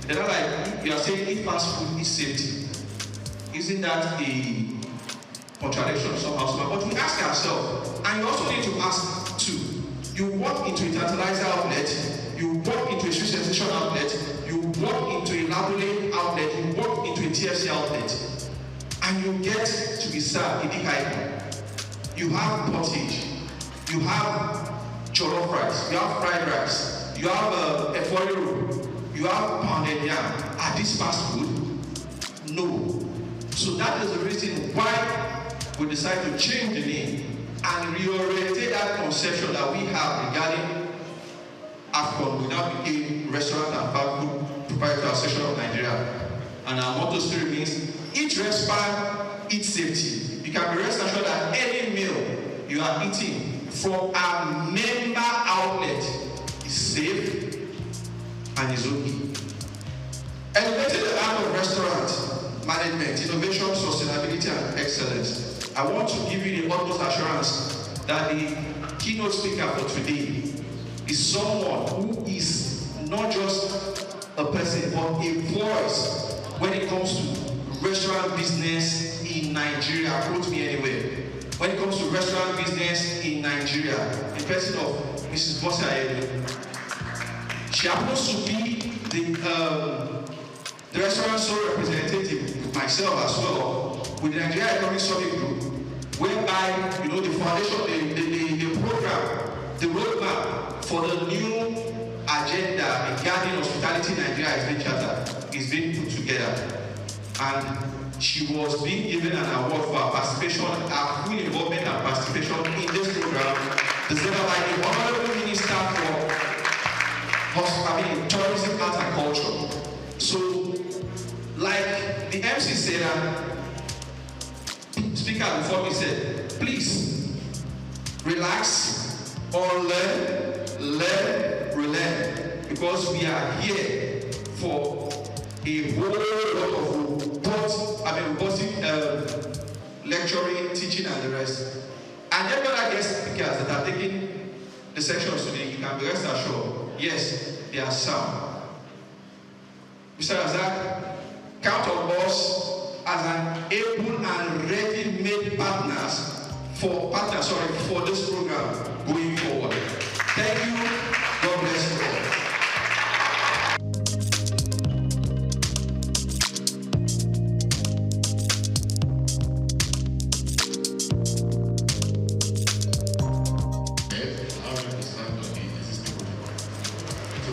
They're not like, you are saying eat fast food, eat safety. Isn't that a contradiction somehow? But we ask ourselves, and you also need to ask too. You walk into a tantalizer outlet, you walk into a street sensation outlet, you walk into a labelling outlet, you walk into a TFC outlet, and you get to be served a big item. You have pottage, you have jollof rice, you have fried rice, you have a foil roll, you have pounded yam. Are these fast food? No. So that is the reason why we decided to change the name and reorientate that conception that we have regarding AFCON. We now became Restaurant and Fast Food Proprietors Association of Nigeria. And our motto still remains, eat respect, eat safety. You can be rest assured that any meal you are eating from our member outlet is safe and is okay. Elevating the art of restaurant management, innovation, sustainability, and excellence. I want to give you the utmost assurance that the keynote speaker for today is someone who is not just a person, but a voice when it comes to restaurant business in Nigeria. Quote me anywhere. When it comes to restaurant business in Nigeria, the person of Mrs. Bossa Ayede. She happens to be the restaurant sole representative, myself as well, with the Nigeria Economic Survey Group, whereby, you know, the foundation, the program, the roadmap for the new agenda regarding hospitality in Nigeria is being chartered, is being put together. And she was being given an award for her participation, her full involvement and participation in this program, presented by the Honorable Minister for Tourism, Arts and Culture. So, like the MC said, speaker before me said, please relax or learn, relearn, because we are here for a whole lot of robotic lecturing, teaching, and the rest. And every other guest speakers that are taking the sections today, you can be rest assured, yes, they are sound. Mr. Razak, count on us as an able and ready-made partners for this program going forward. Thank you. God bless you all.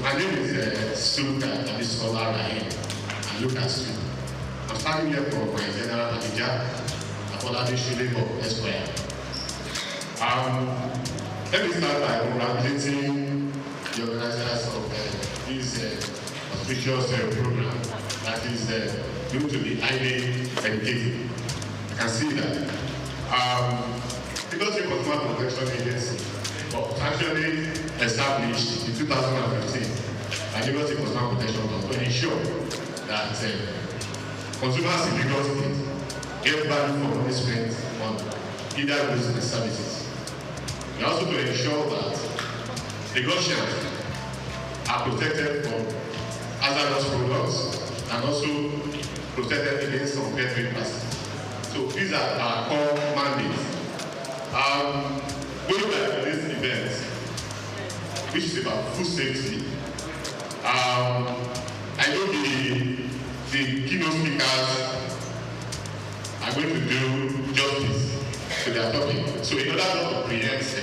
My name is SOUQ, that is Scholar Rahim, and look at SOUQ. I'm standing here for my general manager, Afolabi Shulebo Esquire. Let me start by congratulating the organizers of this auspicious program that is going to be highly educative. I can see that. Because the Consumer Protection Agency was actually established in 2015 by Lagos State Consumer Protection Law to ensure that consumers in Lagos State get value for money spent on either goods and services. And also to ensure that Lagosians are protected from hazardous products and also protected against unfair trade practices. So these are our core mandates. Going back to this event, which is about food safety, I know the keynote speakers are going to do justice to their topic. So in order not to preempt,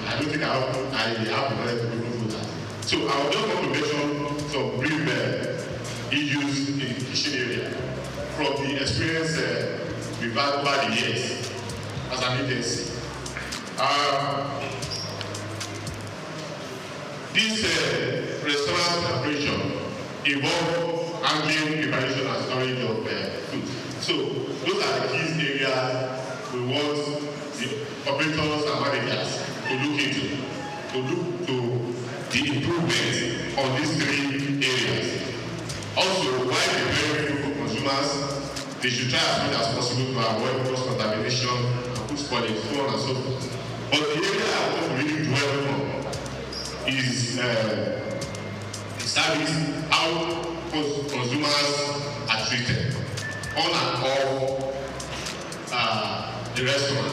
I don't think I have the knowledge to be able to do that. So I would just want to mention some brief issues in the kitchen area from the experience we've had over the years as an agency. This restaurant operation involves handling, preparation, and storage of food. So those are the key areas we want the operators and managers to look into, to look to the improvement on these three areas. Also, while preparing food for consumers, they should try as much as possible to avoid cross-contamination and food spoilage, so on and so forth. But the area I want to really dwell on is service, how consumers are treated on and off the restaurant.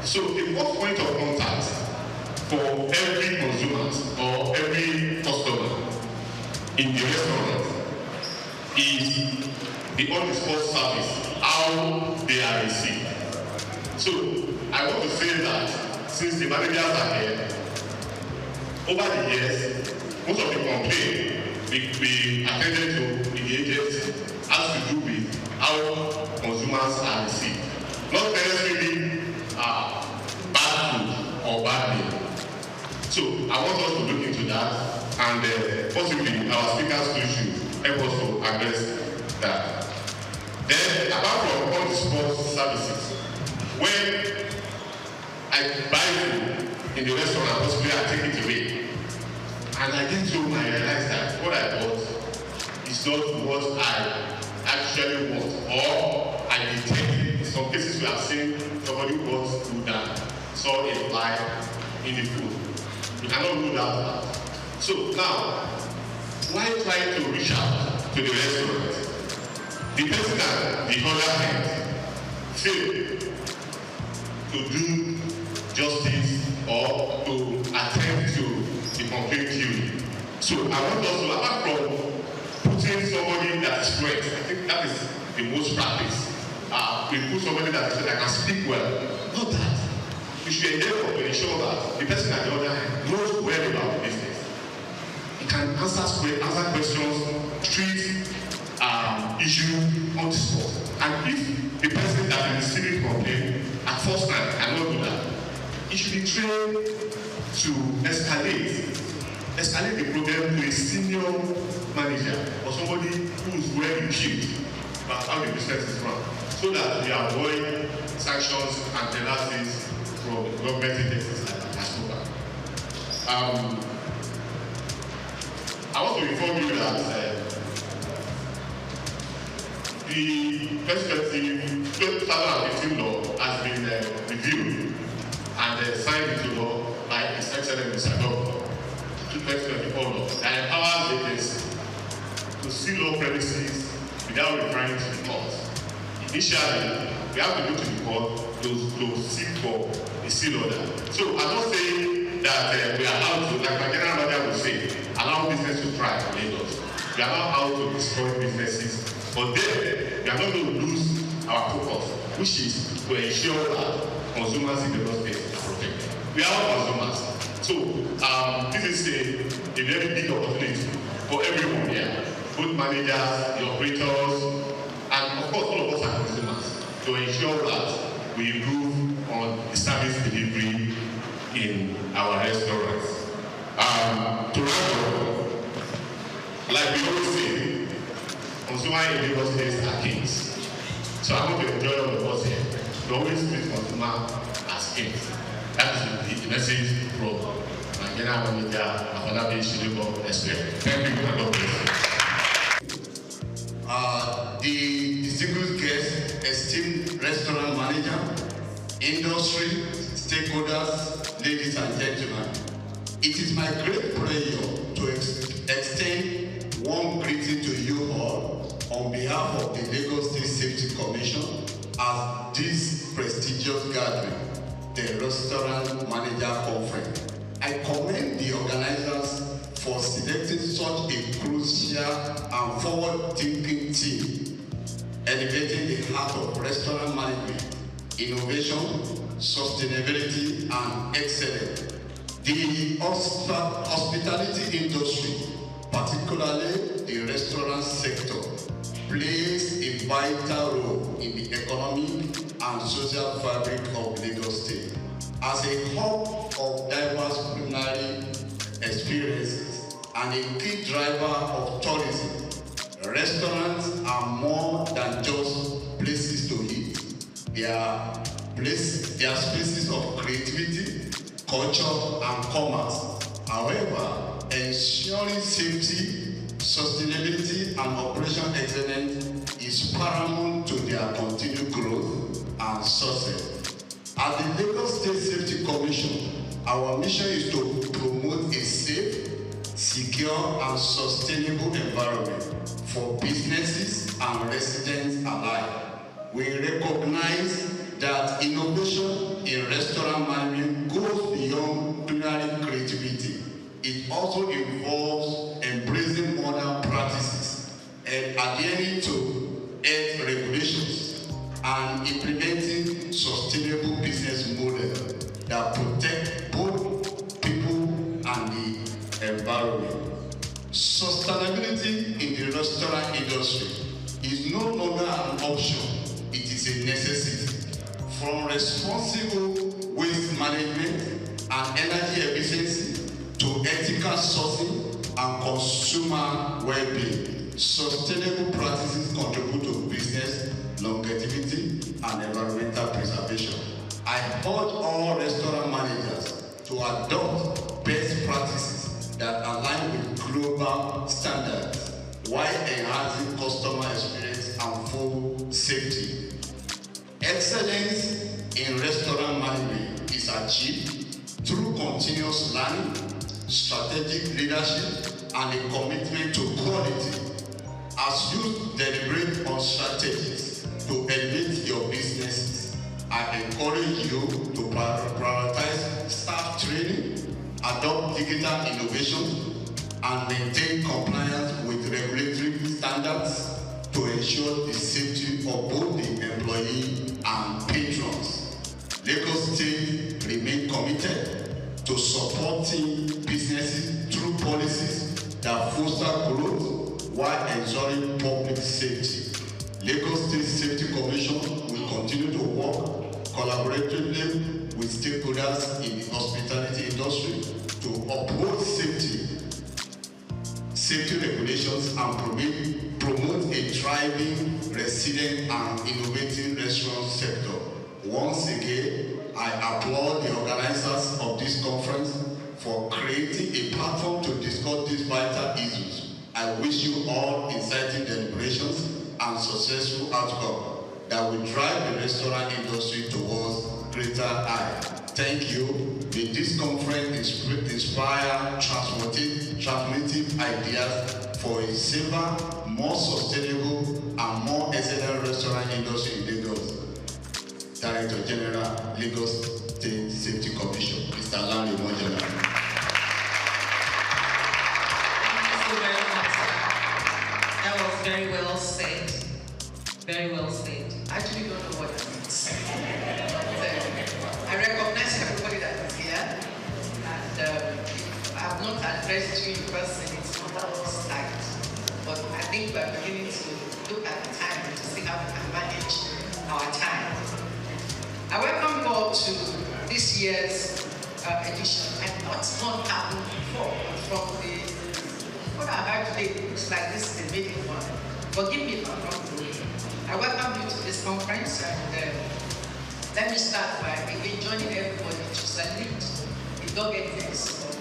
So the first point of contact for every consumer or every customer in the restaurant is the on-the-spot service, how they are received. So I want to say that since the managers are here, over the years, most of the complaints we attended to in the agency has to do with how consumers are received. Not necessarily bad food or bad meal. So I want us to look into that, and possibly our speakers too should help us to address that. Then, apart from all the sports services, when I buy food in the restaurant, possibly I take it away, and I get home, I realize that what I bought is not what I actually want, or I detect. In some cases, we have seen somebody who bought food and saw a fly in the food. You cannot rule that out. So now, why try to reach out to the restaurant? The person at the other hand fail to do justice or to attend to the complaint queue. So I want us to, apart from putting somebody that is correct, I think that is the most practice. We put somebody that can speak well. Not that. We should endeavor to ensure that the person at the other hand knows well about the business. He can answer questions, treat issue on the spot. And if the person that is receiving complaint at first time cannot do that, he should be trained to escalate the problem to a senior manager or somebody who is well equipped about how the business is run, so that we avoid sanctions and penalties from government agencies like SOUQ. I want to inform you that the 2015 law has been reviewed and signed into law by His Excellency Mr. Governor, 2024 law, that empowers agencies to seal all premises without referring to the court. Initially, we have to go to the court to seek for a seal order. So I'm not saying that we are allowed to, like my general manager would say, allow business to thrive in Lagos. We are not allowed to destroy businesses, but then we are not going to lose our focus, which is to ensure that consumers in the Lagos State are protected. We are all consumers. So this is a very big opportunity for everyone here, both managers, the operators, and of course all of us are consumers, to ensure that we improve on the standard service delivery in our restaurants. To round up, like we always say, consumer in Lagos State are kings. So I hope you enjoy all of us here. We always treat consumer as kings. That is the message from my general manager, Afolabi Shiribo Espe. Thank you, and God bless you. The distinguished guests, esteemed restaurant manager, industry, stakeholders, ladies and gentlemen, it is my great pleasure to extend warm greeting to you all on behalf of the Lagos State Safety Commission at this prestigious gathering, the Restaurant Manager Conference. I commend the organizers for selecting such a crucial and forward-thinking team, elevating the heart of restaurant management, innovation, sustainability, and excellence. The hospitality industry, particularly the restaurant sector, plays a vital role in the economic and social fabric of Lagos State. As a hub of diverse culinary experiences and a key driver of tourism, restaurants are more than just places to eat. They are spaces of creativity, culture, and commerce. However, ensuring safety, sustainability, and operational excellence is paramount to their continued growth and success. At the Lagos State Safety Commission, our mission is to promote a safe, secure, and sustainable environment for businesses and residents alike. We recognize that innovation in restaurant management goes beyond culinary creativity. It also involves embracing modern practices and adhering to health regulations and implementing sustainable business models that protect both people and the environment. Sustainability in the restaurant industry is no longer an option, it is a necessity. From responsible waste management and energy efficiency to ethical sourcing and consumer well-being, sustainable practices contribute to business longevity and environmental preservation. I urge all restaurant managers to adopt best practices that align with global standards while enhancing customer experience and food safety. Excellence in restaurant management is achieved through continuous learning, strategic leadership, and a commitment to quality. As you deliberate on strategies to elevate your businesses, I encourage you to prioritize staff training, adopt digital innovation, and maintain compliance with regulatory standards to ensure the safety of both the employee and patrons. Lagos State remains committed to supporting businesses through policies that foster growth while ensuring public safety. Lagos State Safety Commission will continue to work collaboratively with stakeholders in the hospitality industry to uphold safety regulations and promote a thriving, resilient, and innovative restaurant sector. Once again, I applaud the organizers of this conference for creating a platform to discuss these vital issues. I wish you all exciting deliberations and successful outcome that will drive the restaurant industry towards greater heights. Thank you. May this conference inspire transformative ideas for a safer, more sustainable, and more excellent restaurant industry in Lagos. Director General, Lagos State Safety Commission, Mr. Larry Mojala. Thank you so very much, sir. That was very well said. Very well said. I actually don't know what that means. I recognize everybody that is here, and I have not addressed you in person, it's not our side. But I think we are beginning to look at the time to see how we can manage our time. I welcome you all to this year's edition. And that's not happened before. From what I heard today, it looks like this is the maiden one. Forgive me if I'm wrong. I welcome you to this conference, and let me start by again joining everybody to salute the doggedness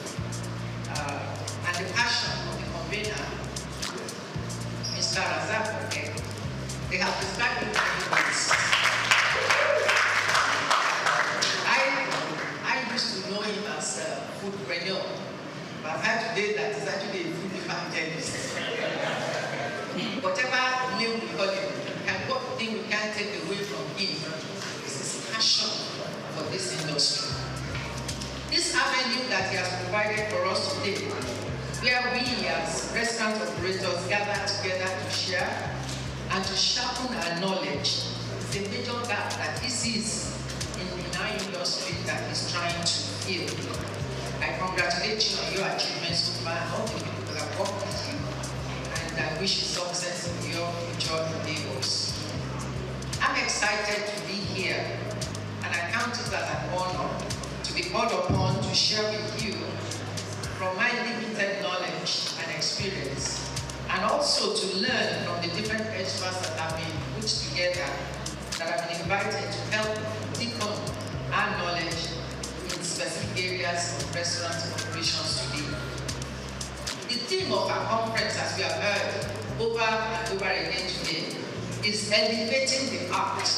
and the passion of the convener, Mr. Razak. They have described it many ways. I used to know him as a foodpreneur, but I've heard today that he's actually a food evangelist. Whatever name we call him, and what thing we can't take away from him is his passion for this industry. This avenue that he has provided for us today, where we as restaurant operators gather together to share and to sharpen our knowledge, is a major gap that this is in our industry that is trying to fill. I congratulate you on your achievements so far, all the people that have worked with you, and I wish you success in your future endeavors. I'm excited to be here, and I count it as an honor to be called upon to share with you from my limited knowledge and experience, and also to learn from the different experts that have been put together, that have been invited to help deepen our knowledge in specific areas of restaurant operations today. The theme of our conference, as we have heard over and over again today, is elevating the art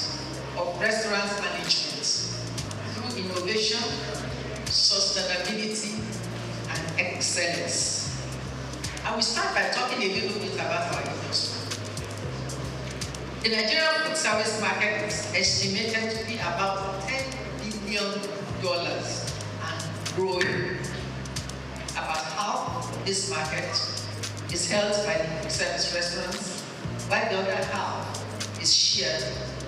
of restaurant management through innovation, sustainability, and excellence. I will start by talking a little bit about our industry. The Nigerian food service market is estimated to be about $10 billion and growing. About half of this market is held by the quick service restaurants, while the other half is shared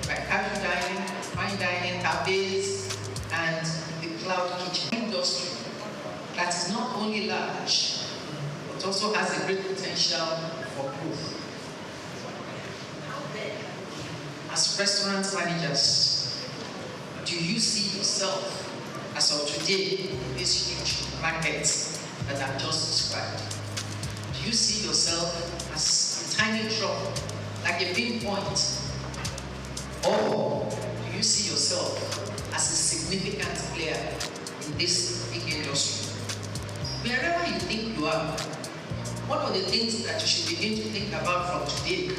by casual dining, fine dining, cafes, and the cloud kitchen industry that is not only large, but also has a great potential for growth. As restaurant managers, do you see yourself as of today in this huge market that I've just described? Do you see yourself as a tiny drop, like a pinpoint? Or do you see yourself as a significant player in this big industry? Wherever you think you are, one of the things that you should begin to think about from today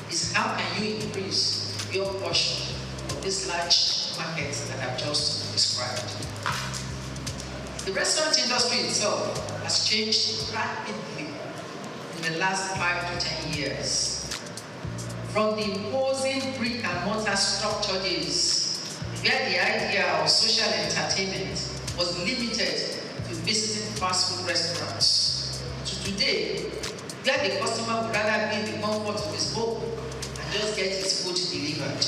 is how can you increase your portion of this large market that I've just described. The restaurant industry itself has changed rapidly in the last 5 to 10 years. From the imposing brick and mortar structure days, where the idea of social entertainment was limited to visiting fast food restaurants, to today, where the customer would rather be in the comfort of his home and just get his food delivered.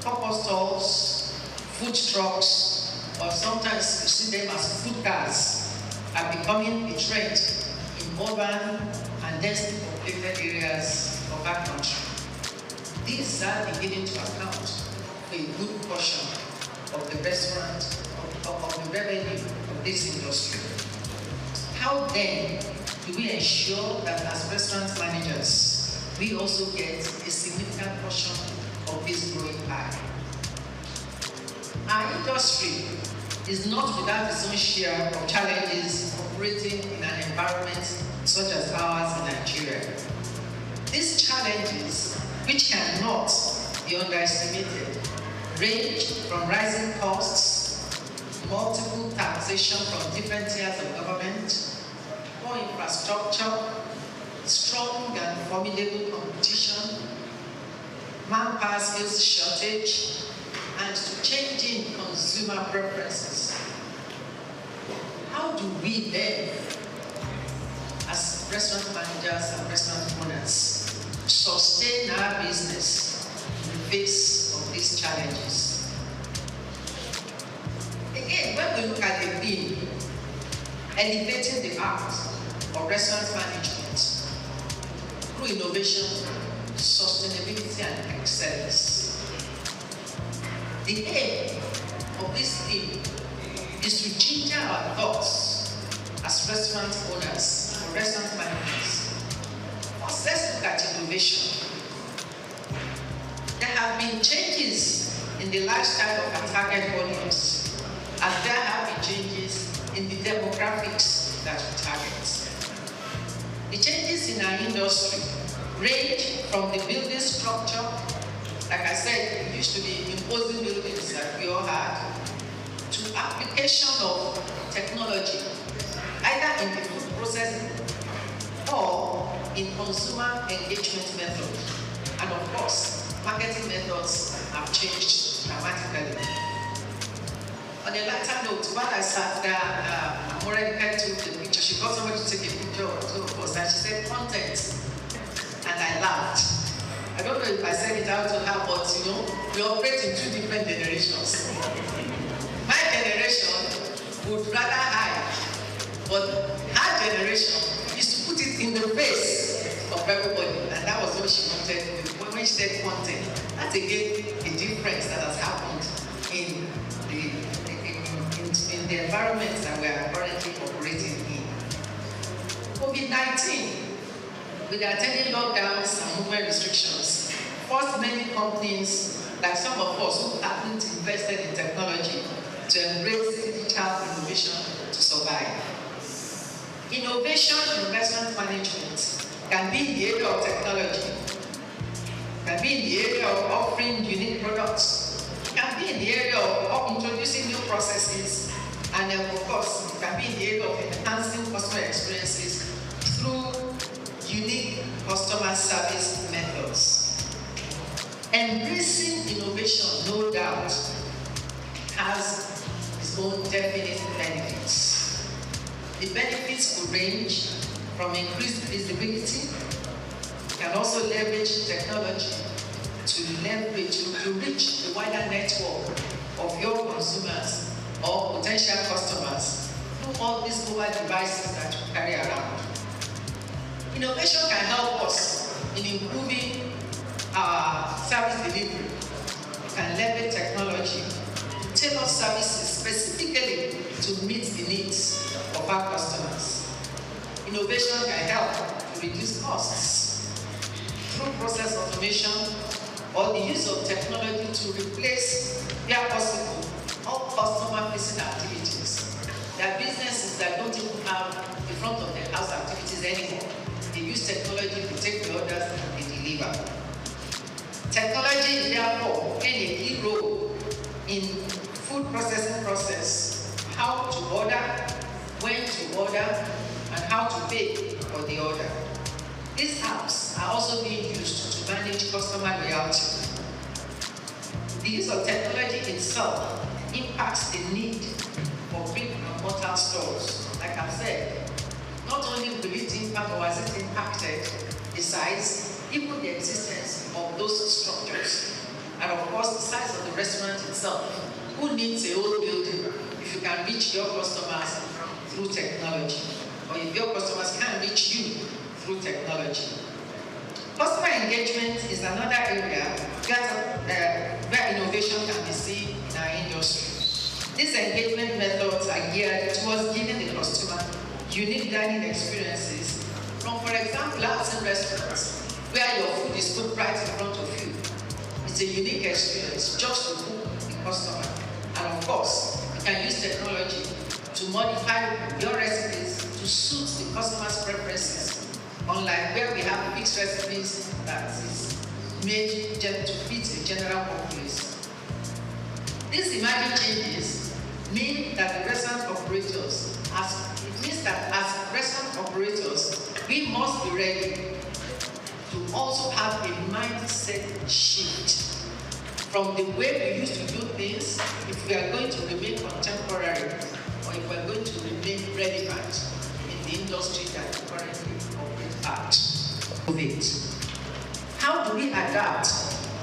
Pop-up stalls, food trucks, or sometimes you see them as food cars, are becoming a trend in urban and densely populated areas of our country. These are beginning to account for a good portion of the restaurant, of the revenue of this industry. How then do we ensure that as restaurant managers, we also get a significant portion of this growing pie? Our industry is not without its own share of challenges operating in an environment such as ours in Nigeria. These challenges, which cannot be underestimated, range from rising costs, multiple taxation from different tiers of government, poor infrastructure, strong and formidable competition, manpower skills shortage, and to changing consumer preferences. How do we then, as restaurant managers and restaurant owners, sustain our business in the face of these challenges? Again, when we look at the theme, elevating the art of restaurant management through innovation, sustainability, and excellence, the aim of this theme is to ginger our thoughts as restaurant owners or restaurant managers. First, let's look at innovation. There have been changes in the lifestyle of our target audience, as there have been changes in the demographics that we target. The changes in our industry range from the building structure, like I said, it used to be imposing buildings that we all had, to application of technology, either in the food processing or in consumer engagement methods. And of course, marketing methods have changed dramatically. On a lighter note, while I sat there, Morenica took the picture. She got somebody to take a picture of two of us, and she said, content. And I laughed. I don't know if I said it out to her, but you know, we operate in two different generations. My generation would rather hide, but her generation is to put it in the face of everybody. And that was what she wanted to do. When she said content, that's again a difference that has happened in the environments that we are currently operating in. COVID-19, with the attending lockdowns and movement restrictions, forced many companies, like some of us who haven't invested in technology, to embrace digital innovation to survive. Innovation in restaurant management can be in the area of technology, can be in the area of offering unique products, can be in the area of introducing new processes, and then of course, it can be in the area of enhancing customer experiences through unique customer service methods. Embracing innovation, no doubt, has its own definite benefits. The benefits could range from increased visibility. You can also leverage technology to reach the wider network of your consumers or potential customers through all these mobile devices that you carry around. Innovation can help us in improving our service delivery. We can leverage technology to tailor services specifically to meet the needs of our customers. Innovation can help to reduce costs through process automation or the use of technology to replace, where possible, all customer-facing activities. There are businesses that don't even have the front of their house activities anymore. They use technology to take the orders and they deliver. Technology is therefore playing a key role in food processing process, how to order, when to order, and how to pay for the order. These apps are also being used to manage customer loyalty. The use of technology itself impacts the need for brick and mortar stores. Like I've said, not only will it impact or has it impacted the size, even the existence of those structures. And of course, the size of the restaurant itself. Who needs a whole building if you can reach your customers through technology? Or if your customers can't reach you through technology? Customer engagement is another area where innovation can be seen in our industry. These engagement methods are geared towards giving the customer unique dining experiences from, for example, outside restaurants, where your food is put right in front of you. It's a unique experience just to hook the customer. And of course, you can use technology to modify your recipes to suit the customer's preferences, unlike where we have fixed recipes that is made to fit a general populace. These emerging changes mean that the restaurant operators, as restaurant operators, we must be ready to also have a mindset shift from the way we used to do things, if we are going to remain contemporary, or if we are going to remain relevant in the industry that we currently operate at. How do we adapt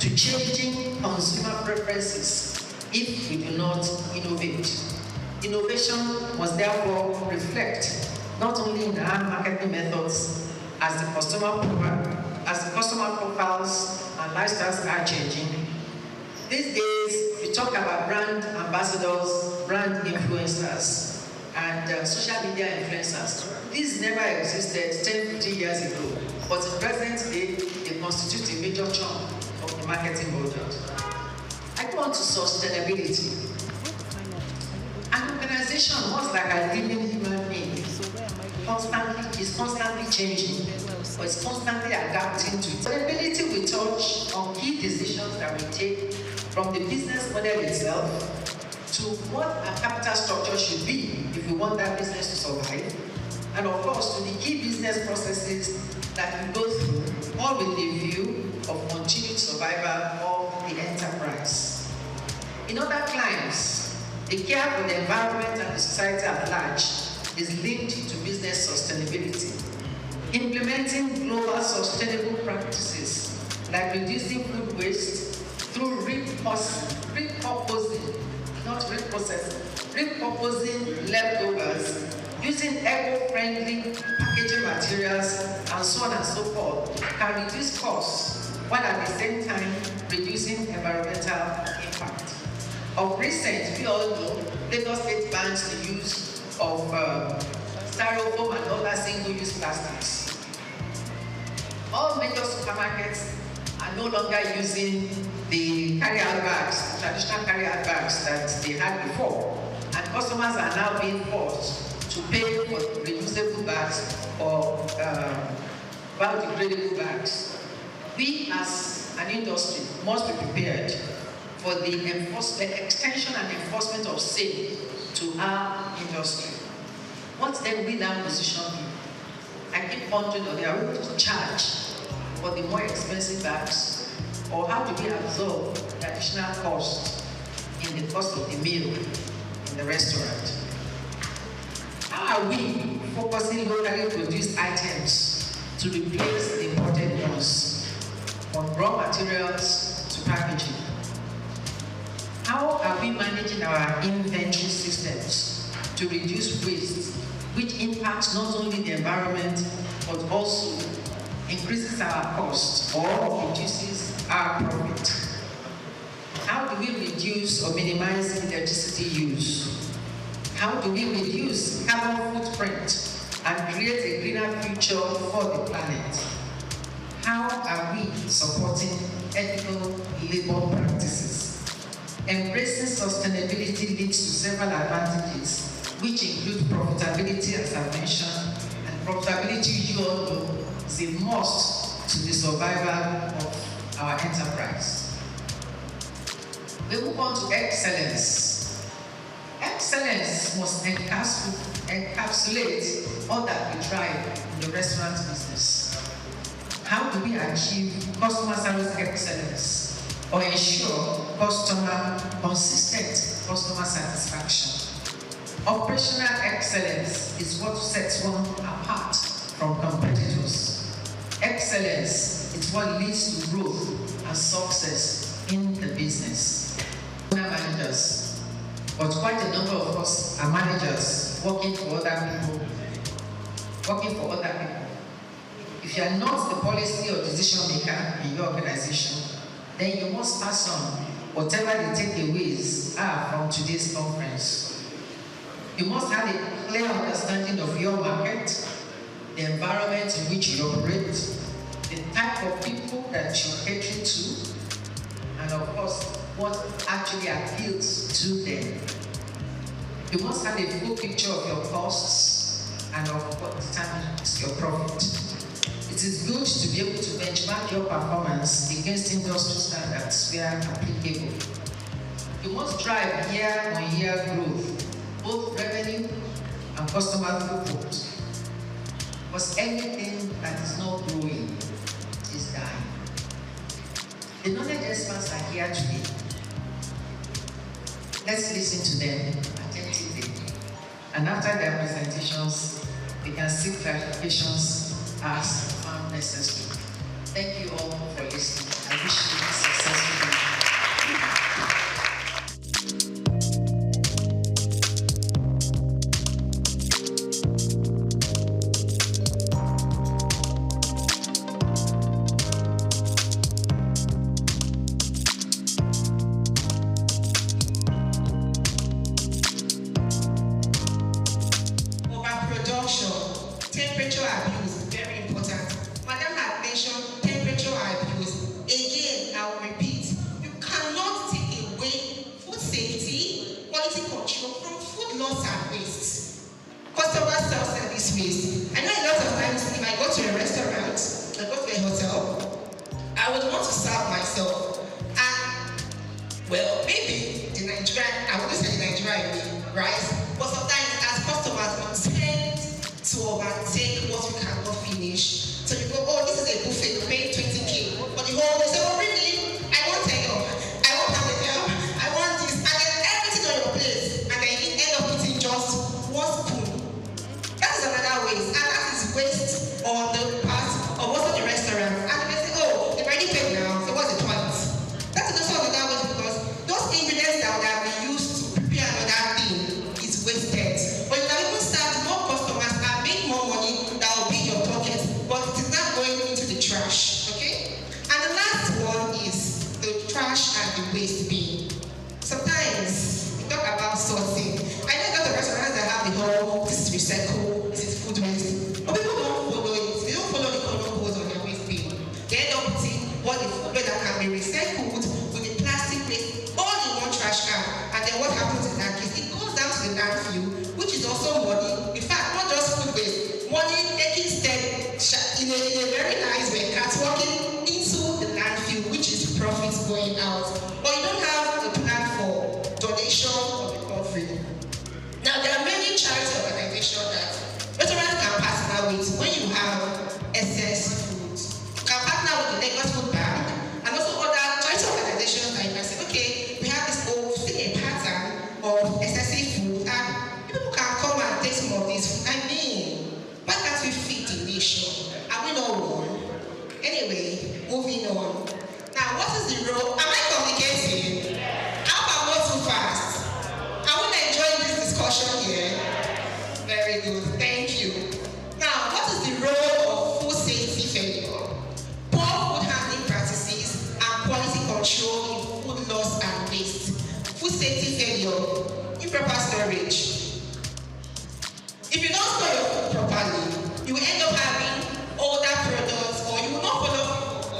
to changing consumer preferences if we do not innovate? Innovation must therefore reflect not only in our marketing methods as the customer profiles and lifestyles are changing. These days, we talk about brand ambassadors, brand influencers, and social media influencers. These never existed 10, 15 years ago, but in present day, they constitute a major chunk of the marketing budget. I go on to sustainability. An organization, much like a living human being, is constantly changing, but it's constantly adapting to it. Sustainability will touch on key decisions that we take, from the business model itself to what our capital structure should be if we want that business to survive, and of course to the key business processes that we go through, all with the view of continued survival of the enterprise. In other climes, the care for the environment and the society at large is linked to business sustainability. Implementing global sustainable practices like reducing food waste through repurposing leftovers, using eco-friendly packaging materials, and so on and so forth, can reduce costs while at the same time reducing environmental impact. Of recent, we all know Lagos State bans the use of styrofoam and other single-use plastics. All major supermarkets are no longer using the carry-out bags, traditional carry-out bags that they had before, and customers are now being forced to pay for reusable bags or biodegradable bags. We as an industry must be prepared for the extension and enforcement of SAFE to our industry. What then will our position be? I keep wondering, are we able to charge for the more expensive bags, or how do we absorb the additional cost in the cost of the meal in the restaurant? How are we focusing locally produced items to replace the imported ones, from raw materials to packaging? How are we managing our inventory systems to reduce waste, which impacts not only the environment, but also increases our cost or reduces our profit? How do we reduce or minimize electricity use? How do we reduce carbon footprint and create a greener future for the planet? How are we supporting ethical labor practices? Embracing sustainability leads to several advantages, which include profitability, as I mentioned, and profitability, you all know, is a must to the survival of our enterprise. We move on to excellence. Excellence must encapsulate all that we try in the restaurant business. How do we achieve customer service excellence or ensure consistent customer satisfaction? Operational excellence is what sets one apart from competitors. Excellence is what leads to growth and success in the business. We are managers, but quite a number of us are managers working for other people. If you are not the policy or decision maker in your organization, then you must pass on whatever the takeaways are from today's conference. You must have a clear understanding of your market, the environment in which you operate, the type of people that you're catering to, and of course, what actually appeals to them. You must have a full picture of your costs and of what determines your profit. It is good to be able to benchmark your performance against industry standards where applicable. You must drive year-on-year growth, both revenue and customer throughput. Because anything that is not growing is dying. The knowledge experts are here today. Let's listen to them attentively. And after their presentations, we can seek clarifications as found necessary. Thank you all for listening. I wish you a successful day. loss and waste. Customer self-service waste. I know a lot of times if I go to a restaurant, I go to a hotel, I would want to serve myself. And, well, maybe the Nigerian, I wouldn't say the Nigerian way, right? But sometimes as customers, we tend to overtake what we cannot finish. So you go, oh, this is a buffet, you pay 20K. But the whole, they say, oh, really? I want takeoff. I want hamburger. I want this. And then everything on your plate. And then you end up eating just one spoon. That is another waste. And that is waste on the part of also the restaurant. And they say, oh, they've already paid now, so what's the point? That is also another waste because those ingredients that would have been used to prepare another thing is wasted. But you can even serve more customers and make more money that will be in your pocket, but it is not going into the trash. Okay? And the last one is the trash and the waste bin. Sometimes we talk about sorting. I know a lot of restaurants that have the whole, this is recycle, this is food waste. But people don't follow it. They don't follow the color codes on their waste bin. They end up putting what the food that can be recycled with the plastic waste all in one trash can. And then what happens in that case? It goes down to the landfill, which is also money. In fact, not just food waste. Money taking step in a very nice way, catwalking into the landfill, which is profits going out. But you don't have a plan for donation or recovery. Now, there are many charity organizations that restaurants can partner with when you have excess food. You can partner with the Lagos Food Bank and also other charity organizations that you can say, okay, we have this old pattern of excessive food and people can come and take some of this food. I mean, why can't we feed the nation? Are we not one? Anyway, moving on. Now, what is the role? Am I communicating? How about not too fast? I want to enjoy this discussion here. Very good. Thank you. Now, what is the role of food safety failure? Poor food handling practices and quality control in food loss and waste. Food safety failure, improper storage. If you don't store your food properly, you will end up having older products or you will not follow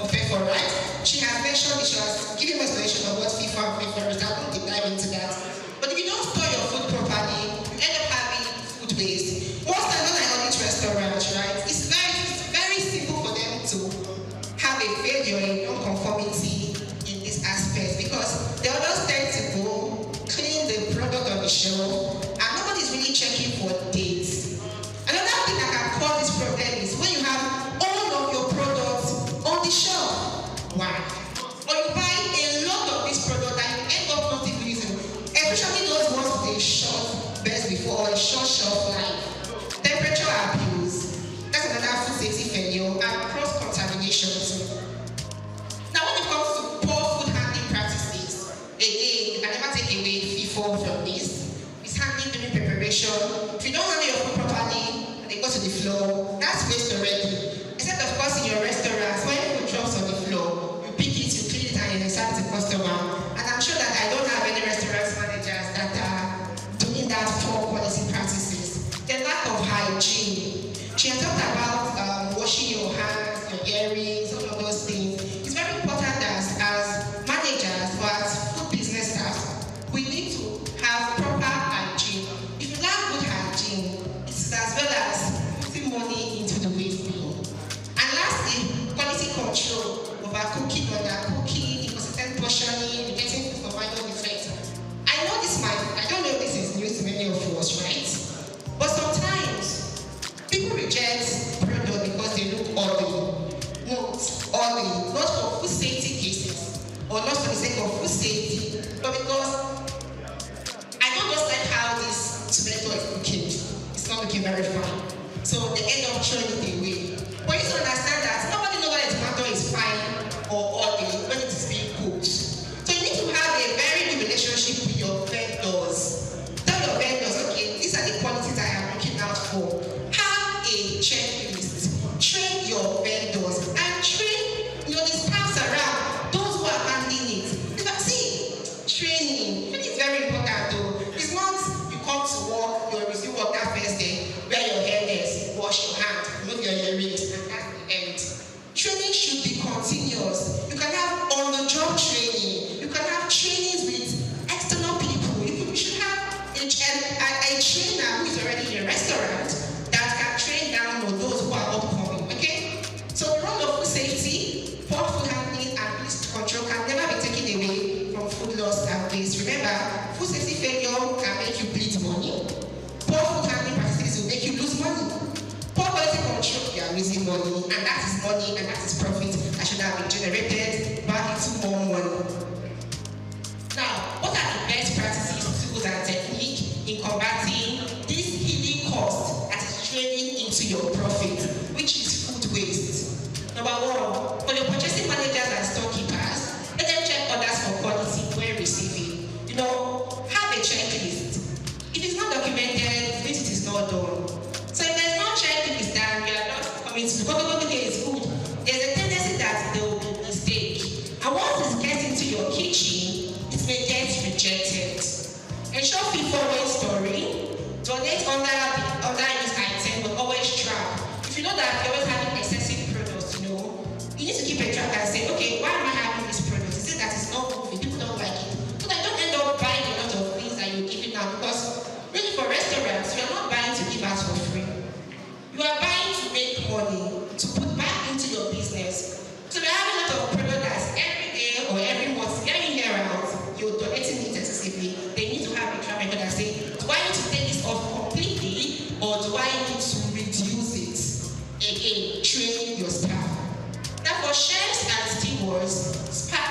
FIFA, right? She has mentioned, she has given us an explanation of what FIFA and FIFA is. I won't dive into that. But if you don't store your food properly, you end up having food waste. Most times when I audit restaurants, right, it's very simple for them to have a failure in non-conformity in this aspect because they always tend to go clean the product on the shelf and nobody's really checking for dates. Another thing that can cause this problem is when you have all of your products on the shelf. Why? Or you buy a lot of this product and you end up not even using it. Especially those ones with a short best before or a short shelf life. Temperature abuse. That's another food safety failure and cross-contamination too. Now when it comes to poor food handling practices, again, you can never take away FIFO from this. It's handling during preparation. If you don't handle your food properly, and they go to the floor, that's waste already. Except of course in your restaurants, when food drops on the floor, you pick it, you clean it, and you serve the customer. And I'm sure that I don't have any restaurant managers that are doing that poor quality practices. The lack of hygiene. She has talked about washing your hands, your earrings, all of those things. It's very important as managers or as food business staff, we need to have proper hygiene. If you lack good hygiene, it's as well as putting money into the waste bin. And lastly, quality control over cooking, undercooking, inconsistent portioning, getting food for minor defects. I don't know if this is news to many of us, right? But sometimes people reject product because they look ugly. Not for food safety cases, or not for the sake of food safety, but because I don't just like how this tomato is looking. It's not looking very fine. So they end up throwing it away. But you should understand that nobody knows whether a tomato is fine or ugly when it is being cooked. So you need to have a very good relationship with your vendors. Tell your vendors, okay, these are the qualities I am looking out for. Have a checklist. Train your vendors and train the staffs around, those who are handling it. See, training is very important though. It's not you come to work, you resume work that first day, wear your hairnets, wash your hands, remove your earrings, and that's the end. a trainer who is already in a restaurant that can train down on those who are upcoming, okay? So the role of food safety, poor food handling, and risk control can never be taken away from food loss and waste. Remember, food safety failure can make you bleed money. Poor food handling practices will make you lose money. Poor quality control, you are losing money, and that is money and that is profit that should have been generated back into more money. Now, what are the best practices, tools, and techniques in combating this hidden cost that is draining into your profit, which is food waste? Number one, for your purchasing managers and storekeepers, let them check orders for quality when receiving. You know, have a checklist. If it's not documented, it is not done. So if there's no checklist and you are not coming to the is good, there's a tendency that there will be a mistake. And once it gets into your kitchen, it may get rejected. Ensure people when storing, donate under use item, but always track. If you know that you're always having excessive products, you know, you need to keep a track and say, okay, why am I having this product? Is it that it's not moving? People don't like it. So that you don't end up buying a lot of things that you're giving out, because really for restaurants, you're not buying to give out for free. You are buying to make money, to put back into your business. So we have a lot of product that's every day or every month, getting here out, you're donating it excessively. They need to have a track record and say, do I need to take this off completely or do I need to reduce it? Again, train your staff. Now for chefs and stewards, smart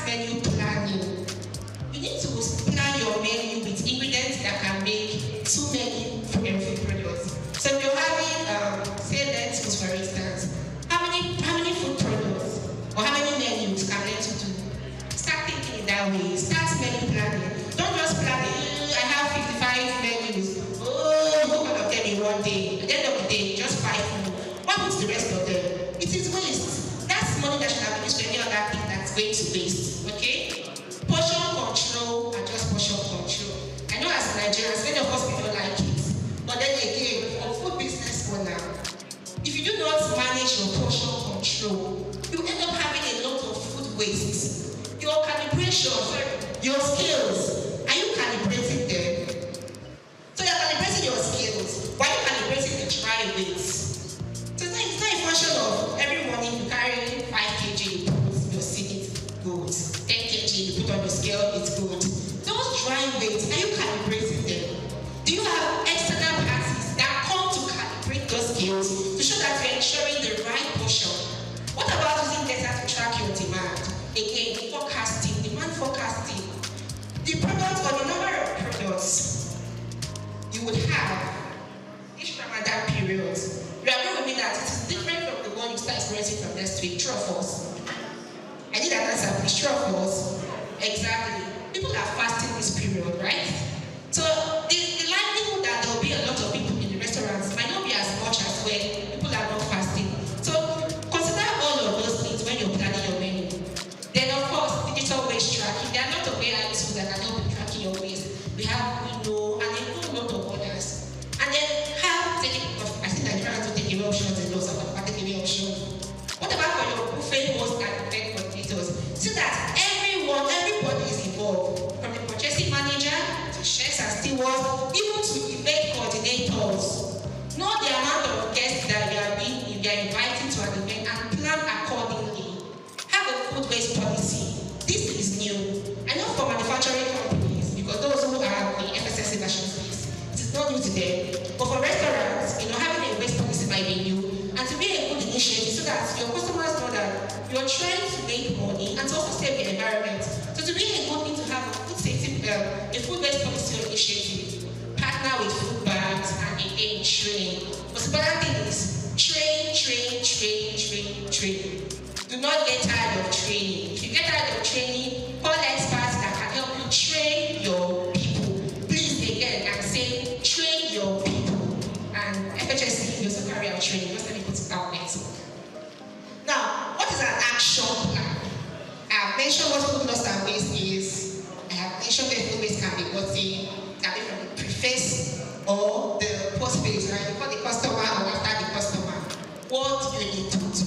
menu planning. You need to plan your menu with ingredients that can make too many food products. So if you're having, say lentils for instance, how many food products or how many menus can lentils do? Start thinking in that way. Start menu planning. Don't just plan it. I have 55 menus. Oh, you could of them in one day. At the end of the day, just 5 food. What happens to the rest of them? It is waste. That's money that should have been used for any other thing that's going to waste. Okay? Portion control and just portion control. I know as Nigerians, many of us we don't like it. But then again, for food business owner, if you do not manage your portion control, you end up having a lot of food waste. Your calibration, your skills, are you calibrating them? So you're calibrating your skills. Why are you calibrating the dry weights? So it's not a function of every morning you carry 5 kg, you put your seed, good. 10 kg, you put on your scale, it's good. Those dry weights, are you calibrating them? Do you have external parties that come to calibrate those skills to show that you're ensuring the right portion? What about using data to track your demand? Again, forecasting, demand forecasting. The product or the number of products you would have each Ramadan period. You agree with me that it is different from the one you start experiencing from next week. True or false? I need an answer, please. True or false? Exactly. People are fasting this period, right? So the likelihood that there will be a lot of people in the restaurants might not be as much as when people are not fasting. So consider all of those things when you're planning your menu. Then of course, digital waste tracking. There are a lot of AI tools that can help in tracking your waste. We have Window and a whole lot of others. And then have taking off. I think Nigerians will take away options and those are take away options. What about for your buffet hosts and event coordinators? See that everybody is involved, from the purchasing manager to chefs and stewards, even to event coordinators. Know the amount of guests that you are inviting to an event and plan accordingly. Have a food waste policy. This is new. I know for manufacturing companies, because those who are the FSSA version space, it is not new to them. But for restaurants, having a waste policy might be new, and to be a good initiative so that your customers know that you're trying to make money and to also save the environment. So to be a good thing to have a food safety, a food-based policy initiative, partner with food banks, and again train. But the better thing is train. Do not get tired of training. If you get tired of training, call experts that can help you train your people. Please again and say train your people. And FHSC also carry out training. Just let me put it out there. Now, what is an action plan? I have mentioned what food loss and waste is. I have mentioned where food waste can be gotten, can be from the preface or the post phase, right? Before the customer or after the customer. What do you need to do?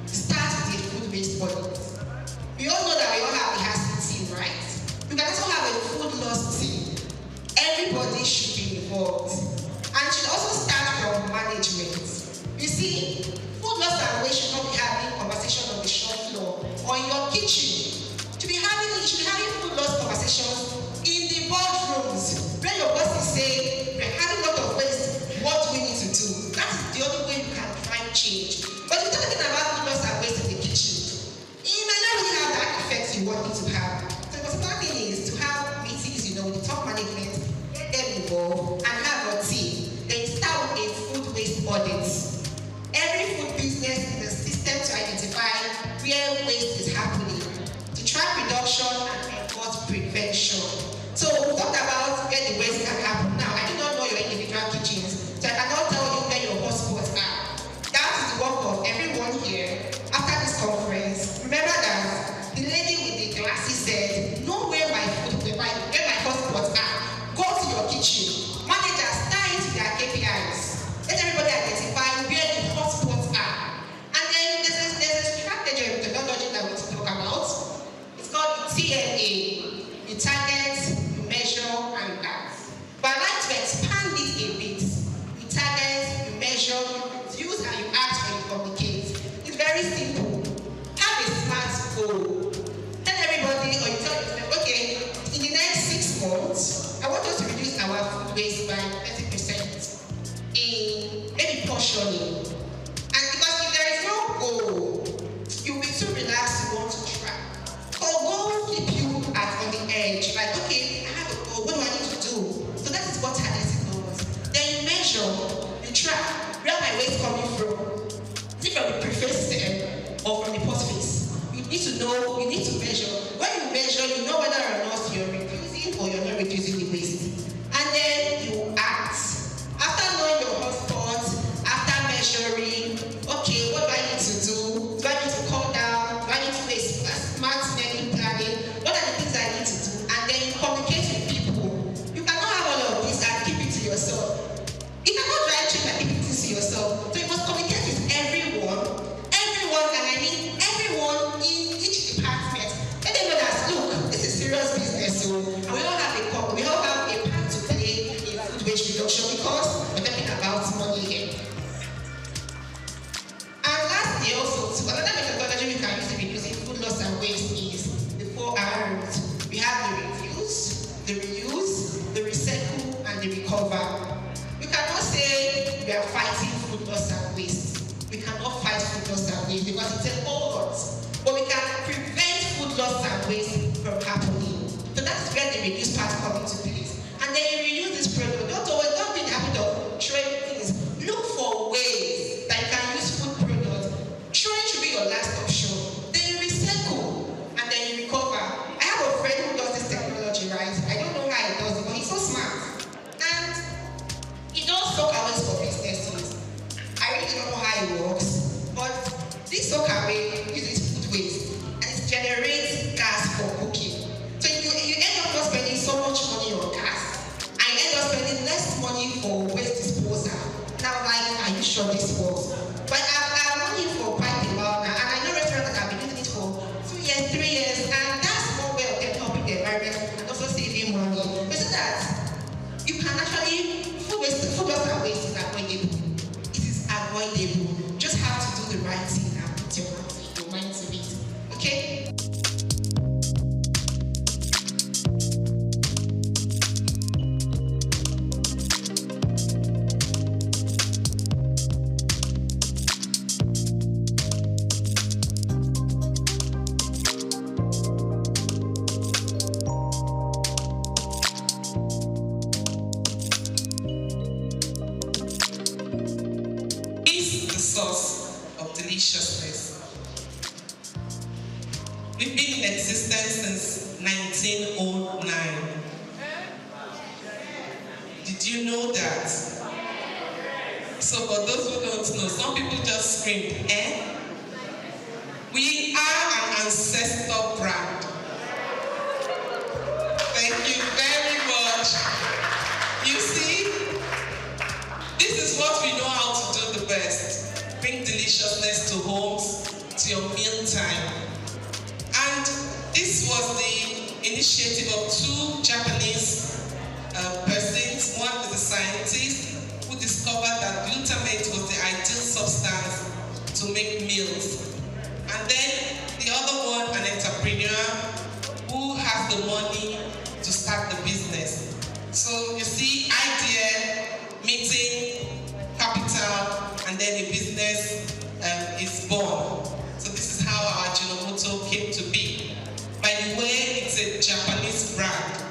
Start with the food waste audit. We all know that we all have the HACCP team, right? You can also have a food loss team. involved. And it should also start from management. You see, food loss and waste should not be having conversation on the shop floor or in your kitchen. You should be having food loss conversations in the boardrooms where your boss is saying, we're having a lot of waste, what do we need to do? That is the only way you can drive change. But if you're talking about food loss and waste in the kitchen, it might not really have that effect you want it to have. So the most important thing is to have meetings, with the top management, get them involved, and have a team. Then start with a food waste audit. Every food business is a system to identify where waste is happening, to track reduction and enforce prevention. So we talked about where the waste can happen. Now, I do not know your individual kitchens, so I cannot tell you where your hotspots are. That is the work of everyone here. After this conference, remember that the lady with the glasses said, know where my hotspots are. Go to your kitchen. Managers tie into their KPIs. Let everybody identify where the hotspots are. And then there's a strategy of methodology that we talk about. It's called TNA. You target, you measure, and you act. But I'd like to expand it a bit. You target, you measure, you use, and you act when you communicate. It's very simple. Have a smart goal. Tell everybody, or you tell yourself, okay, in the next 6 months, I want us to reduce our food waste by 30% in maybe portioning. And because if there is no goal, you'll be too relaxed to want to try. So goals keep you on the edge. Like, okay, I have a goal, what do I need to do? So that is what targeting goals. Then you measure, you track, where my waste coming from. Is it from the preface or from the postface? You need to know, you need to measure. When you measure, you know whether or not you're reducing or you're not reducing the waste. And then you act. After knowing your hotspots, after measuring, okay, what do I need to do? Do I need to cut down? Do I need to do a smart menu planning? What are the things I need to do? And then you communicate with people. You cannot have all of this and keep it to yourself. You cannot drive change and keep it to yourself. So you must communicate with everyone, and I mean everyone in each department. Let them know that, look, this is serious business, so we all have a part to play in food waste reduction because we're talking about money here. And lastly, also, another methodology we can use in reducing food loss and waste is the 4 R's. We have the refuse, the reuse, the recycle, and the recover. We cannot say we are fighting food loss and waste. We cannot fight food loss and waste because it's a whole lot. But we can prevent food loss and waste from happening. So that's where the reduce part comes into place. And then you reuse this product. Don't be in the habit of throwing things. Look for ways that you can use food products. Throwing should be your last option. Then you recycle and then you recover. I have a friend who does this technology, right? I don't know how he does it, but he's so smart. And he does SOUQ aways for businesses. I really don't know how it works, but this SOUQ away uses food waste and it generates gas for cooking. So you end up not spending so much money on gas and you end up spending less money for waste disposal. Now, like, are you sure this works? But I've known him for quite a while now, and I know restaurants that have been using it for 2 years, 3 years, and that's one way of them helping the environment and also saving money. But so that you can actually, food loss and waste is avoidable. Avoidable. Just have to do the right thing and put your mind to it. Okay? We've been in existence since 1909. Did you know that? So for those who don't know, some people just screamed, eh? We are an ancestor brand. Thank you very much. You see, this is what we know how to do the best. Bring deliciousness to homes, to your meal time. And this was the initiative of 2 Japanese persons. One is a scientist to make meals. And then the other one, an entrepreneur who has the money to start the business. So you see, idea, meeting, capital, and then a business is born. So this is how our Ajinomoto came to be. By the way, it's a Japanese brand,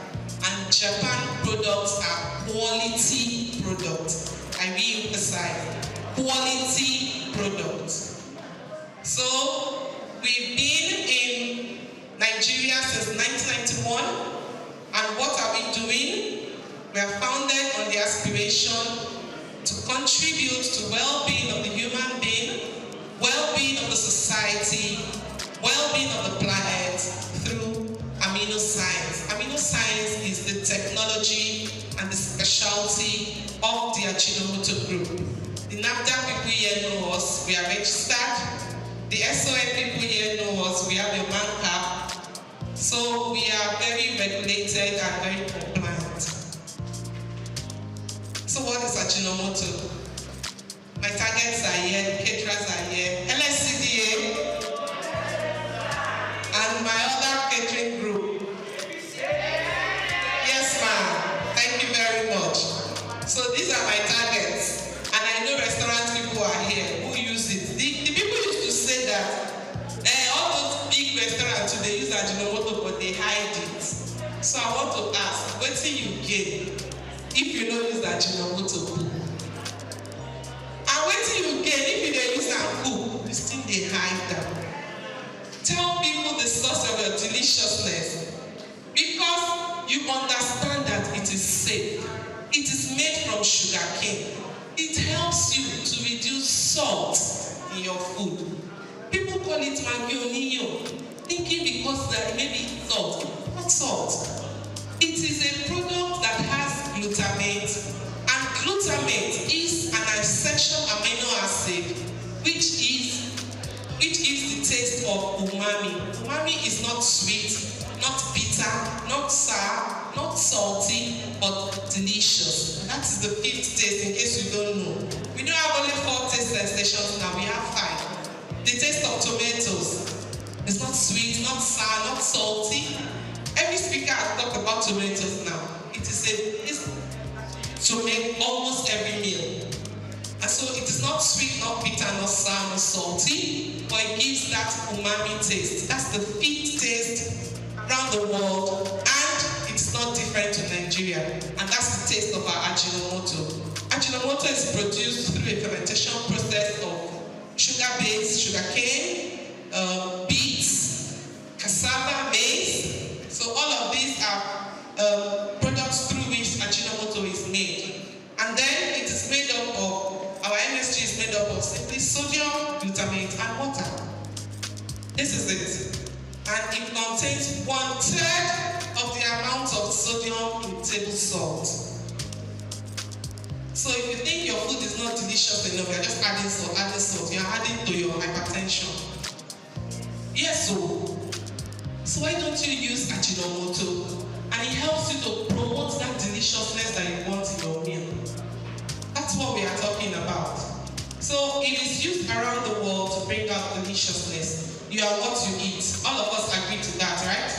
and Japan products are quality products. I re-emphasize, quality products. So we've been in Nigeria since 1991, and what are we doing? We are founded on the aspiration to contribute to well-being of the human being, well-being of the society, well-being of the planet through amino science. Amino science is the technology and the specialty of the Ajinomoto Group. The NAFDAC people here know us, we are registered. The SON people here know us, we have a man cap. So we are very regulated and very compliant. So what is Ajinomoto? My targets are here, the caterers are here, LSCDA, and my other catering group. Yes, ma'am. Thank you very much. So these are my targets, and I know restaurant people are here who use it. The people used to say that all those big restaurants, they use Ajinomoto, but they hide it. So I want to ask, what do you gain if you don't use Ajinomoto? And what do you gain if you don't use that cook? You still they hide them. Tell people the source of your deliciousness, because you understand that it is safe. It is made from sugar cane. It helps you to reduce salt in your food. People call it magionio, thinking because there may be salt. Not salt. It is a product that has glutamate, and glutamate is an essential amino acid which gives the taste of umami. Umami is not sweet, not bitter, not sour, not salty, but delicious. That is the fifth taste, in case you don't know. We don't have only 4 taste sensations now, we have 5. The taste of tomatoes is not sweet, not sour, not salty. Every speaker has talked about tomatoes now. It is to make almost every meal. And so it is not sweet, not bitter, not sour, not salty, but it gives that umami taste. That's the 5th taste around the world, and it's not different to Nigeria. And that's the taste of our Ajinomoto. Ajinomoto is produced through a fermentation process of sugar-based sugarcane, beets, cassava, maize. So all of these are products through which Ajinomoto is made. And then it is made up of, our MSG is made up of simply sodium, glutamate, and water. This is it. And it contains 1/3 of the amount of sodium in table salt. So if you think your food is not delicious enough, you're just adding salt, you're adding to your hypertension. Yes, so why don't you use Ajinomoto? And it helps you to promote that deliciousness that you want in your meal. That's what we are talking about. So it is used around the world to bring out deliciousness. You are what you eat. All of us agree to that, right?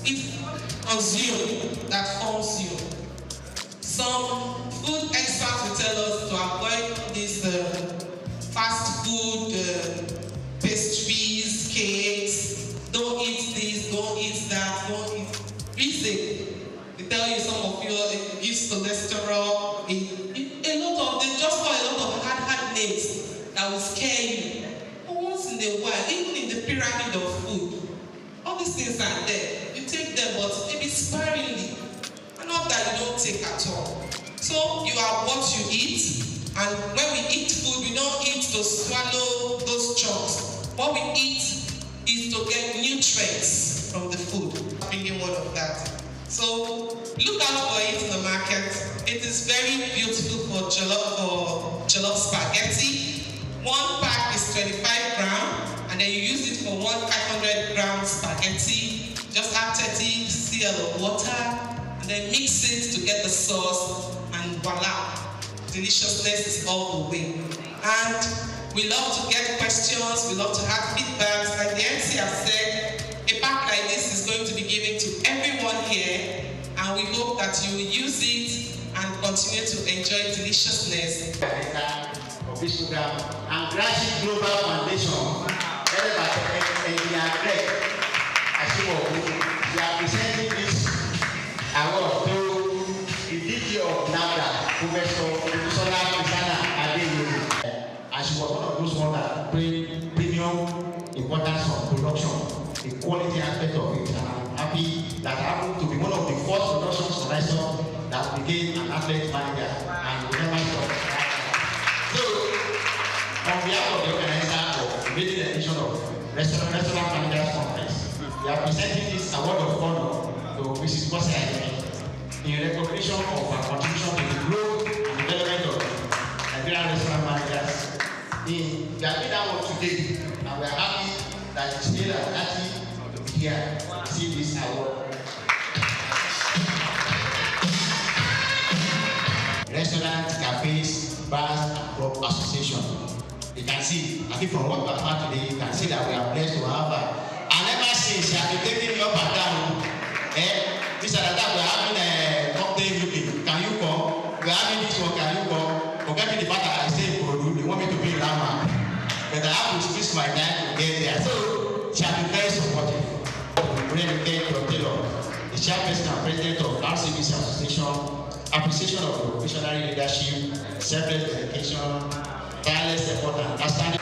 It's consumed that forms you. Some food experts will tell us to avoid this fast food, pastries, cakes. Don't eat this, don't eat that, don't eat. Reason. They tell you some of you it gives cholesterol. They just call a lot of hard names that will scare you. But once in a while, even in the pyramid of food, all these things are there. You take them, but maybe sparingly. And not that you don't take at all. So you are what you eat. And when we eat food, we don't eat to swallow those chunks. What we eat is to get nutrients from the food. Bringing one of that. So look out for it in the market. It is very beautiful for jollof spaghetti. One pack is 25 grams, and then you use it for 500 gram spaghetti. Just add 30 cl of water, and then mix it to get the sauce, and voila, deliciousness is all the way. And We love to get questions, we love to have feedbacks. Like the MC has said, a pack like this is going to be given to everyone here, and we hope that you will use it and continue to enjoy deliciousness. Of this program, and Grassy Global Foundation, led by Engineer Greg Ashibogu, we are presenting this award to the DG of NAFDA, Professor Olusola Christiana Adeyomi. And she was one of those ones that bring premium importance of production, the quality aspect of it. And I'm happy that I happened to be one of the first production supervisors that became an athlete manager and we never stop. So, on behalf of the organizer of the maiden edition of Restaurant Managers Conference, we are presenting this award of honor to Mrs. Kosi Ayemi in recognition of her contribution to the growth and development of Nigerian restaurant managers. We are doing that one today, and we are happy that you still are happy to be here to see this award. Restaurants, cafes, bars, and club association. You can see, I think from what we have had today, you can see that we are blessed to have her. And ever since she has been taking me up and down, Mr. Dada, we are having a cocktail meeting. Can you come? We are having this one, can you come? Forget the fact that I say they want me to be Lama. But I have to twist my time to get there. So she has been very supportive. The chairperson and president of RCBC Association, appreciation of the visionary leadership, selfless dedication, tireless effort, and understanding.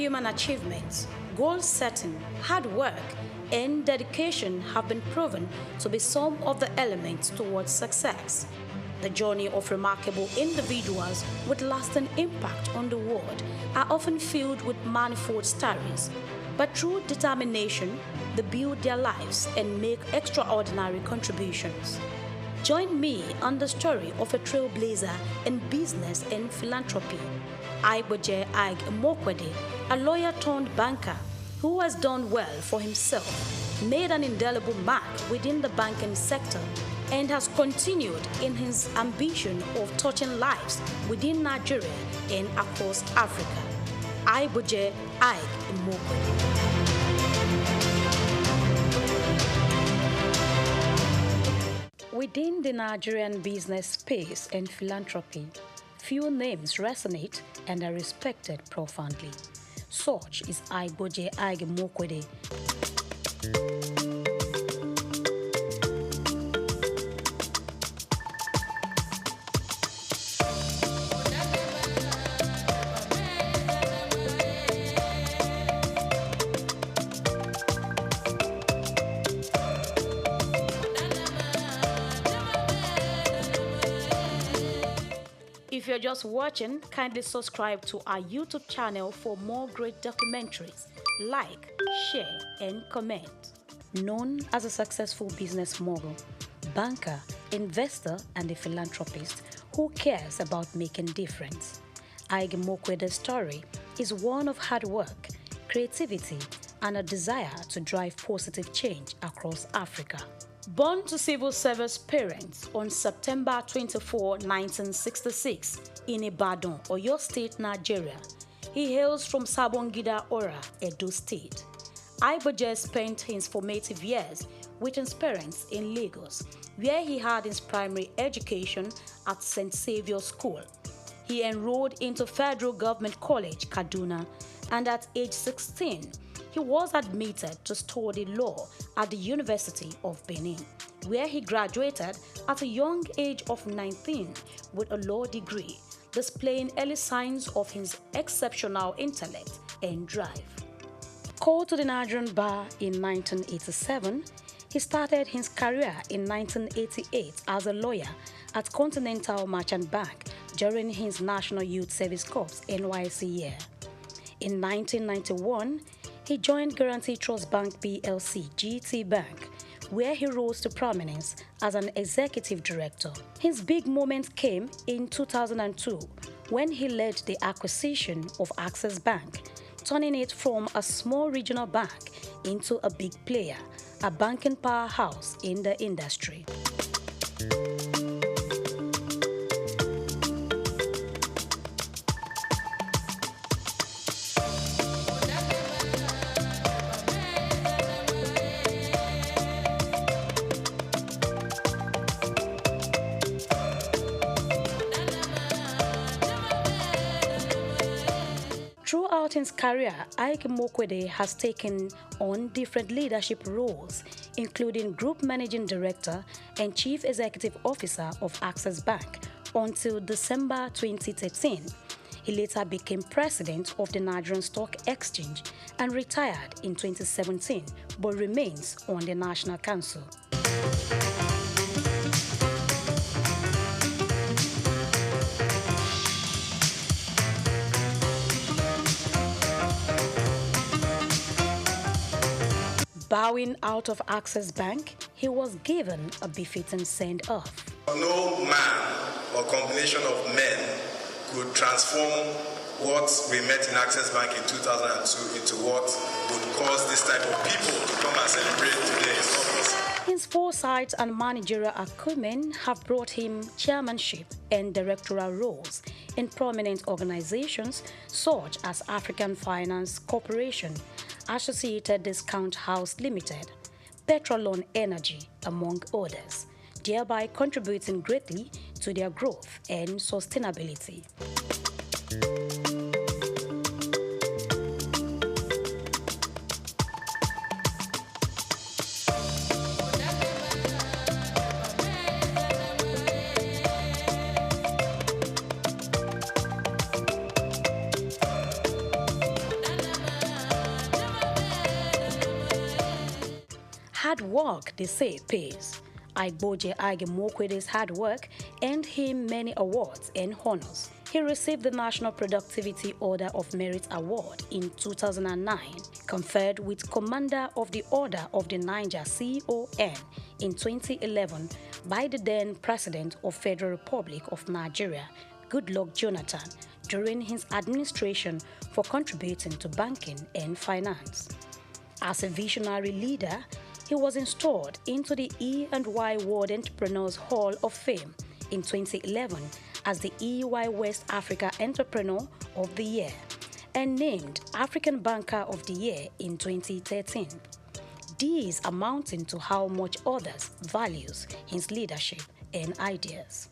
human achievements, goal setting, hard work, and dedication have been proven to be some of the elements towards success. The journey of remarkable individuals with lasting impact on the world are often filled with manifold stories, but through determination, they build their lives and make extraordinary contributions. Join me on the story of a trailblazer in business and philanthropy, Aiboje Ag Mokwede, a lawyer turned banker who has done well for himself, made an indelible mark within the banking sector, and has continued in his ambition of touching lives within Nigeria and across Africa. Aiboje Ag Mokwede. Within the Nigerian business space and philanthropy, few names resonate and are respected profoundly. Such is Aiboje Ag Mokwede. If you're just watching, kindly subscribe to our YouTube channel for more great documentaries. Like, share, and comment. Known as a successful business mogul, banker, investor, and a philanthropist who cares about making difference, Ag Mokwede's story is one of hard work, creativity, and a desire to drive positive change across Africa. Born to civil service parents on September 24, 1966 in Ibadan, Oyo State, Nigeria, he hails from Sabongida Ora, Edo State. Iboje spent his formative years with his parents in Lagos, where he had his primary education at St. Saviour's School. He enrolled into Federal Government College, Kaduna, and at age 16, he was admitted to study law at the University of Benin, where he graduated at a young age of 19 with a law degree, displaying early signs of his exceptional intellect and drive. Called to the Nigerian bar in 1987, he started his career in 1988 as a lawyer at Continental Merchant Bank during his National Youth Service Corps NYSC year. In 1991, he joined Guarantee Trust Bank PLC, GT Bank, where he rose to prominence as an executive director. His big moment came in 2002 when he led the acquisition of Access Bank, turning it from a small regional bank into a big player, a banking powerhouse in the industry. Throughout his career, Ike Mokwede has taken on different leadership roles, including Group Managing Director and Chief Executive Officer of Access Bank until December 2013. He later became President of the Nigerian Stock Exchange and retired in 2017, but remains on the National Council. Bowing out of Access Bank, he was given a befitting send-off. No man or combination of men could transform what we met in Access Bank in 2002 into what would cause this type of people to come and celebrate today's office. His foresight and managerial acumen have brought him chairmanship and directorial roles in prominent organizations such as African Finance Corporation, Associated Discount House Limited, Petrolon Energy, among others, thereby contributing greatly to their growth and sustainability. Hard work, they say, pays. Igboje Mokwede's hard work earned him many awards and honors. He received the National Productivity Order of Merit Award in 2009, conferred with Commander of the Order of the Niger CON in 2011 by the then President of Federal Republic of Nigeria, Goodluck Jonathan, during his administration for contributing to banking and finance. As a visionary leader, he was installed into the E&Y World Entrepreneurs Hall of Fame in 2011 as the EY West Africa Entrepreneur of the Year and named African Banker of the Year in 2013. These amounting to how much others values his leadership and ideas.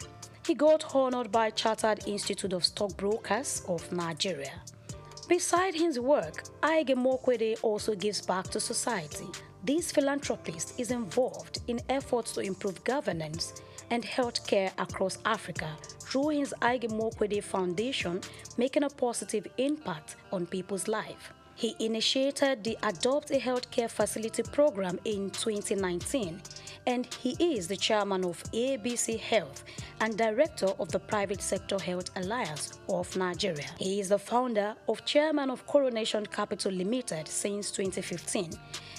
He got honored by Chartered Institute of Stockbrokers of Nigeria. Beside his work, Ige Mokwede also gives back to society. This philanthropist is involved in efforts to improve governance and healthcare across Africa through his Ige Mokwede Foundation, making a positive impact on people's lives. He initiated the Adopt a Healthcare Facility program in 2019, and he is the chairman of ABC Health and director of the Private Sector Health Alliance of Nigeria. He is the founder of Chairman of Coronation Capital Limited since 2015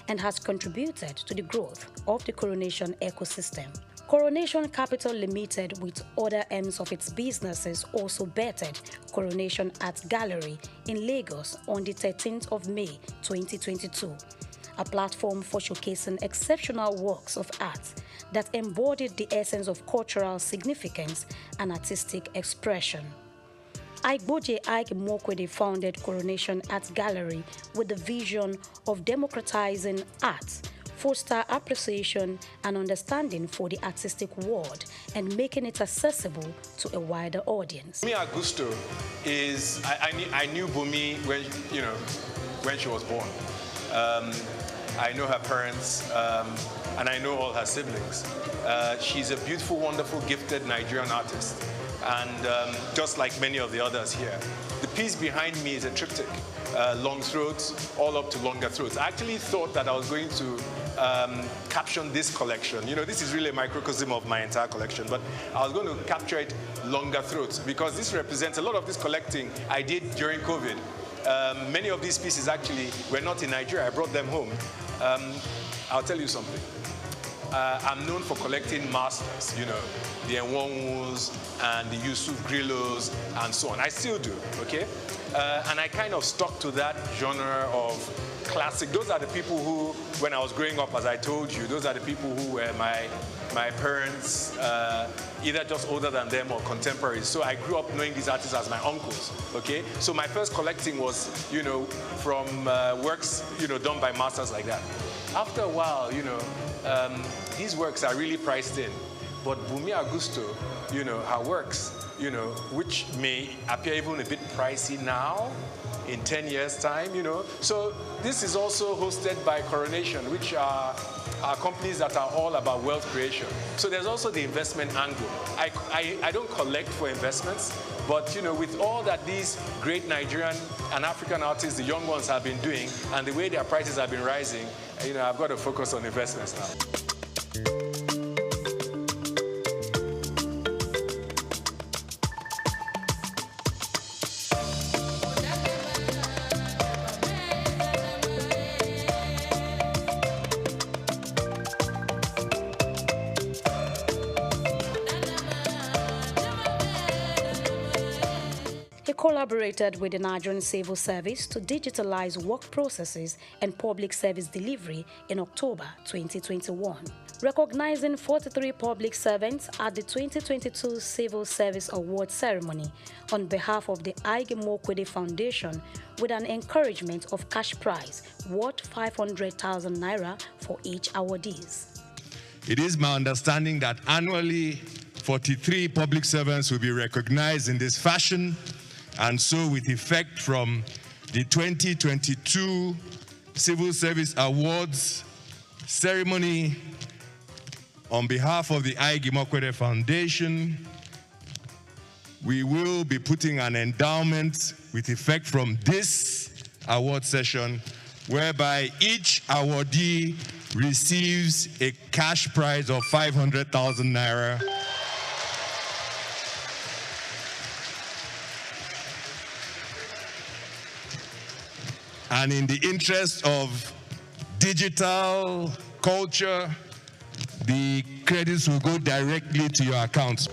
and has contributed to the growth of the Coronation ecosystem. Coronation Capital Limited, with other arms of its businesses, also bettered Coronation Art Gallery in Lagos on the 13th of May 2022. a platform for showcasing exceptional works of art that embodied the essence of cultural significance and artistic expression. Igboje Ike Mokwede founded Coronation Art Gallery with the vision of democratizing art, foster appreciation and understanding for the artistic world, and making it accessible to a wider audience. Bumi Augusto is, I knew Bumi when she was born. I know her parents, and I know all her siblings. She's a beautiful, wonderful, gifted Nigerian artist. And just like many of the others here, the piece behind me is a triptych, long throats, all up to longer throats. I actually thought that I was going to caption this collection. This is really a microcosm of my entire collection, but I was going to capture it longer throats because this represents a lot of this collecting I did during COVID. Many of these pieces actually were not in Nigeria. I brought them home. I'll tell you something. I'm known for collecting masters, the Enwonwus and the Yusuf Grillos and so on. I still do, okay? And I kind of stuck to that genre of classic. Those are the people who, when I was growing up, as I told you, those are the people who were my parents, either just older than them or contemporaries. So I grew up knowing these artists as my uncles, okay? So my first collecting was, from works, done by masters like that. After a while, these works are really priced in. But Bumi Augusto, her works, which may appear even a bit pricey now, in 10 years' time, So this is also hosted by Coronation, which are companies that are all about wealth creation. So there's also the investment angle. I don't collect for investments, but with all that these great Nigerian and African artists, the young ones, have been doing, and the way their prices have been rising, I've got to focus on investments now. Collaborated with the Nigerian Civil Service to digitalize work processes and public service delivery in October 2021. Recognizing 43 public servants at the 2022 Civil Service Award ceremony on behalf of the Ige Mokwede Foundation with an encouragement of cash prize worth 500,000 naira for each awardees. It is my understanding that annually 43 public servants will be recognized in this fashion. And so with effect from the 2022 Civil Service Awards ceremony, on behalf of the Ige Mokwede Foundation, we will be putting an endowment with effect from this award session, whereby each awardee receives a cash prize of 500,000 naira. And in the interest of digital culture, the credits will go directly to your accounts.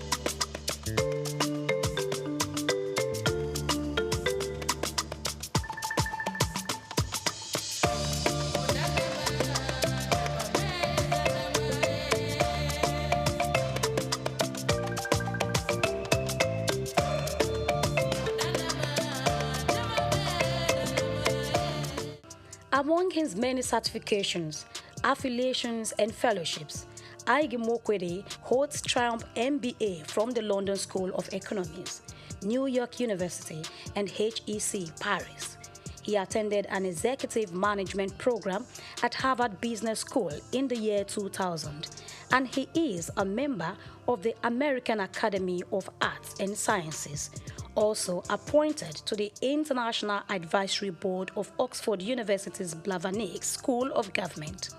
Among his many certifications, affiliations, and fellowships, Ige Mokwede holds Triumph MBA from the London School of Economics, New York University, and HEC Paris. He attended an executive management program at Harvard Business School in the year 2000, and he is a member of the American Academy of Arts and Sciences, also appointed to the International Advisory Board of Oxford University's Blavatnik School of Government.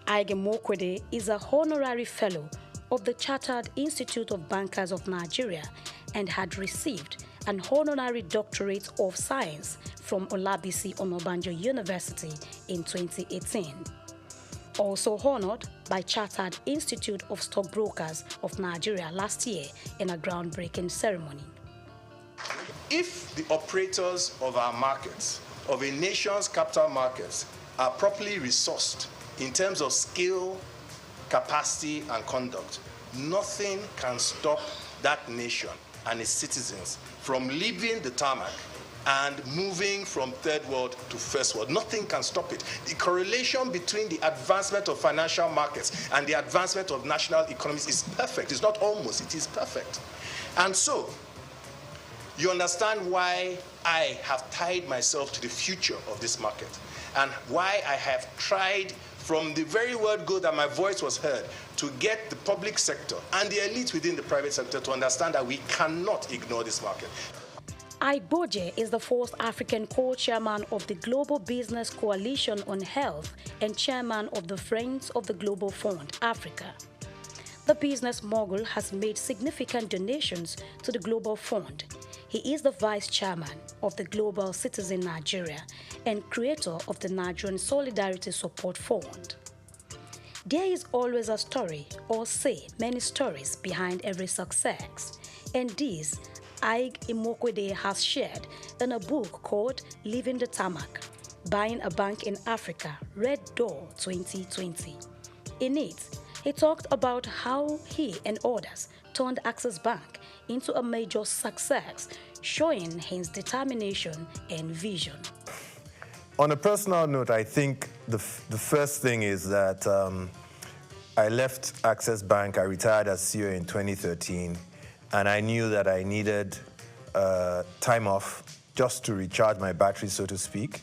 Ige Mokwede is a honorary fellow of the Chartered Institute of Bankers of Nigeria and had received an honorary doctorate of science from Olabisi Onabanjo University in 2018. Also honored by Chartered Institute of Stockbrokers of Nigeria last year in a groundbreaking ceremony. If the operators of our markets, of a nation's capital markets, are properly resourced in terms of skill, capacity, and conduct, nothing can stop that nation and its citizens from leaving the tarmac and moving from third world to first world. Nothing can stop it. The correlation between the advancement of financial markets and the advancement of national economies is perfect. It's not almost, it is perfect. And so, you understand why I have tied myself to the future of this market and why I have tried from the very word go that my voice was heard to get the public sector and the elite within the private sector to understand that we cannot ignore this market. Aiboje is the first African co-chairman of the Global Business Coalition on Health and chairman of the Friends of the Global Fund, Africa. The business mogul has made significant donations to the Global Fund. He is the vice chairman of the Global Citizen Nigeria and creator of the Nigerian Solidarity Support Fund. There is always a story, or say many stories, behind every success, and this Ig Imokwede has shared in a book called Leaving the Tarmac, Buying a Bank in Africa, Red Door 2020. In it, he talked about how he and others turned Access Bank into a major success, showing his determination and vision. On a personal note, I think the first thing is that I left Access Bank. I retired as CEO in 2013, and I knew that I needed time off just to recharge my battery, so to speak.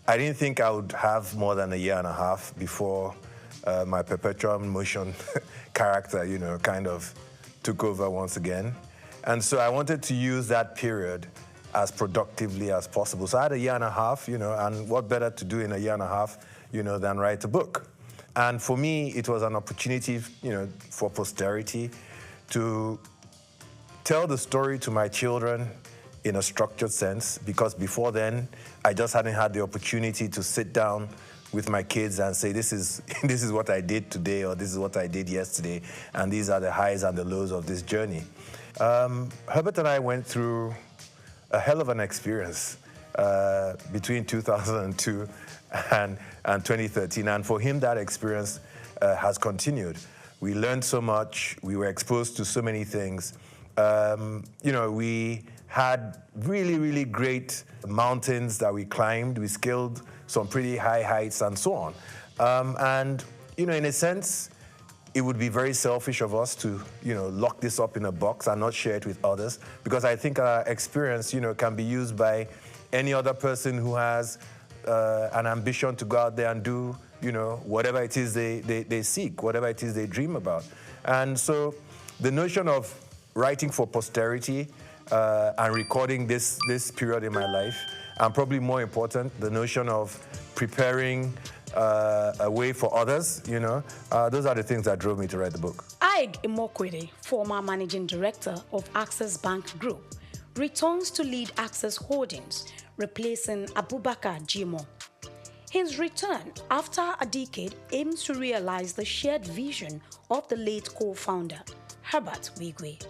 I didn't think I would have more than a year and a half before my perpetual motion character, kind of took over once again. And so I wanted to use that period as productively as possible. So I had a year and a half, and what better to do in a year and a half, than write a book. And for me, it was an opportunity, for posterity to tell the story to my children in a structured sense, because before then, I just hadn't had the opportunity to sit down with my kids and say, this is what I did today, or this is what I did yesterday, and these are the highs and the lows of this journey. Herbert and I went through a hell of an experience between 2002 and 2013, and for him, that experience has continued. We learned so much. We were exposed to so many things. We had really, really great mountains that we climbed. We scaled some pretty high heights and so on. In a sense, it would be very selfish of us to, lock this up in a box and not share it with others, because I think our experience, can be used by any other person who has an ambition to go out there and do, whatever it is they seek, whatever it is they dream about. And so the notion of writing for posterity and recording this period in my life, and probably more important, the notion of preparing a way for others, those are the things that drove me to write the book. Ig Imokwede, former managing director of Access Bank Group, returns to lead Access Holdings, replacing Abubakar Jimo. His return after a decade aims to realize the shared vision of the late co-founder, Herbert Wigwe.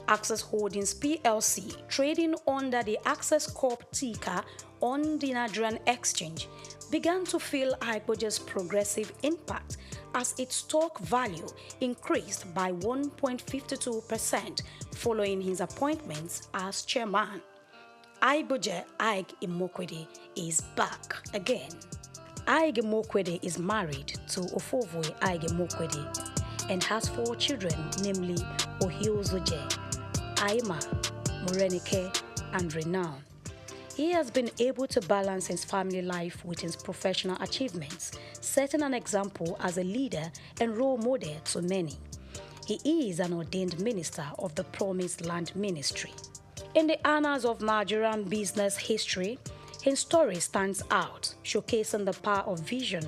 Access Holdings PLC, trading under the Access Corp ticker on the Nigerian exchange, began to feel Aiboje's progressive impact as its stock value increased by 1.52% following his appointments as chairman. Aiboje Ig Imokwede is back again. Ig Imokwede is married to Ofovwe Ig Imokwede and has 4 children, namely Ohiozoje, Aima, Morenike, and Renown. He has been able to balance his family life with his professional achievements, setting an example as a leader and role model to many. He is an ordained minister of the Promised Land Ministry. In the annals of Nigerian business history, his story stands out, showcasing the power of vision,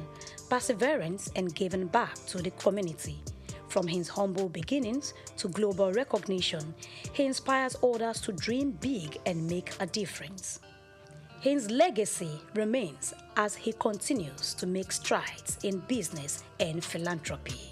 perseverance, and giving back to the community. From his humble beginnings to global recognition, he inspires others to dream big and make a difference. His legacy remains as he continues to make strides in business and philanthropy.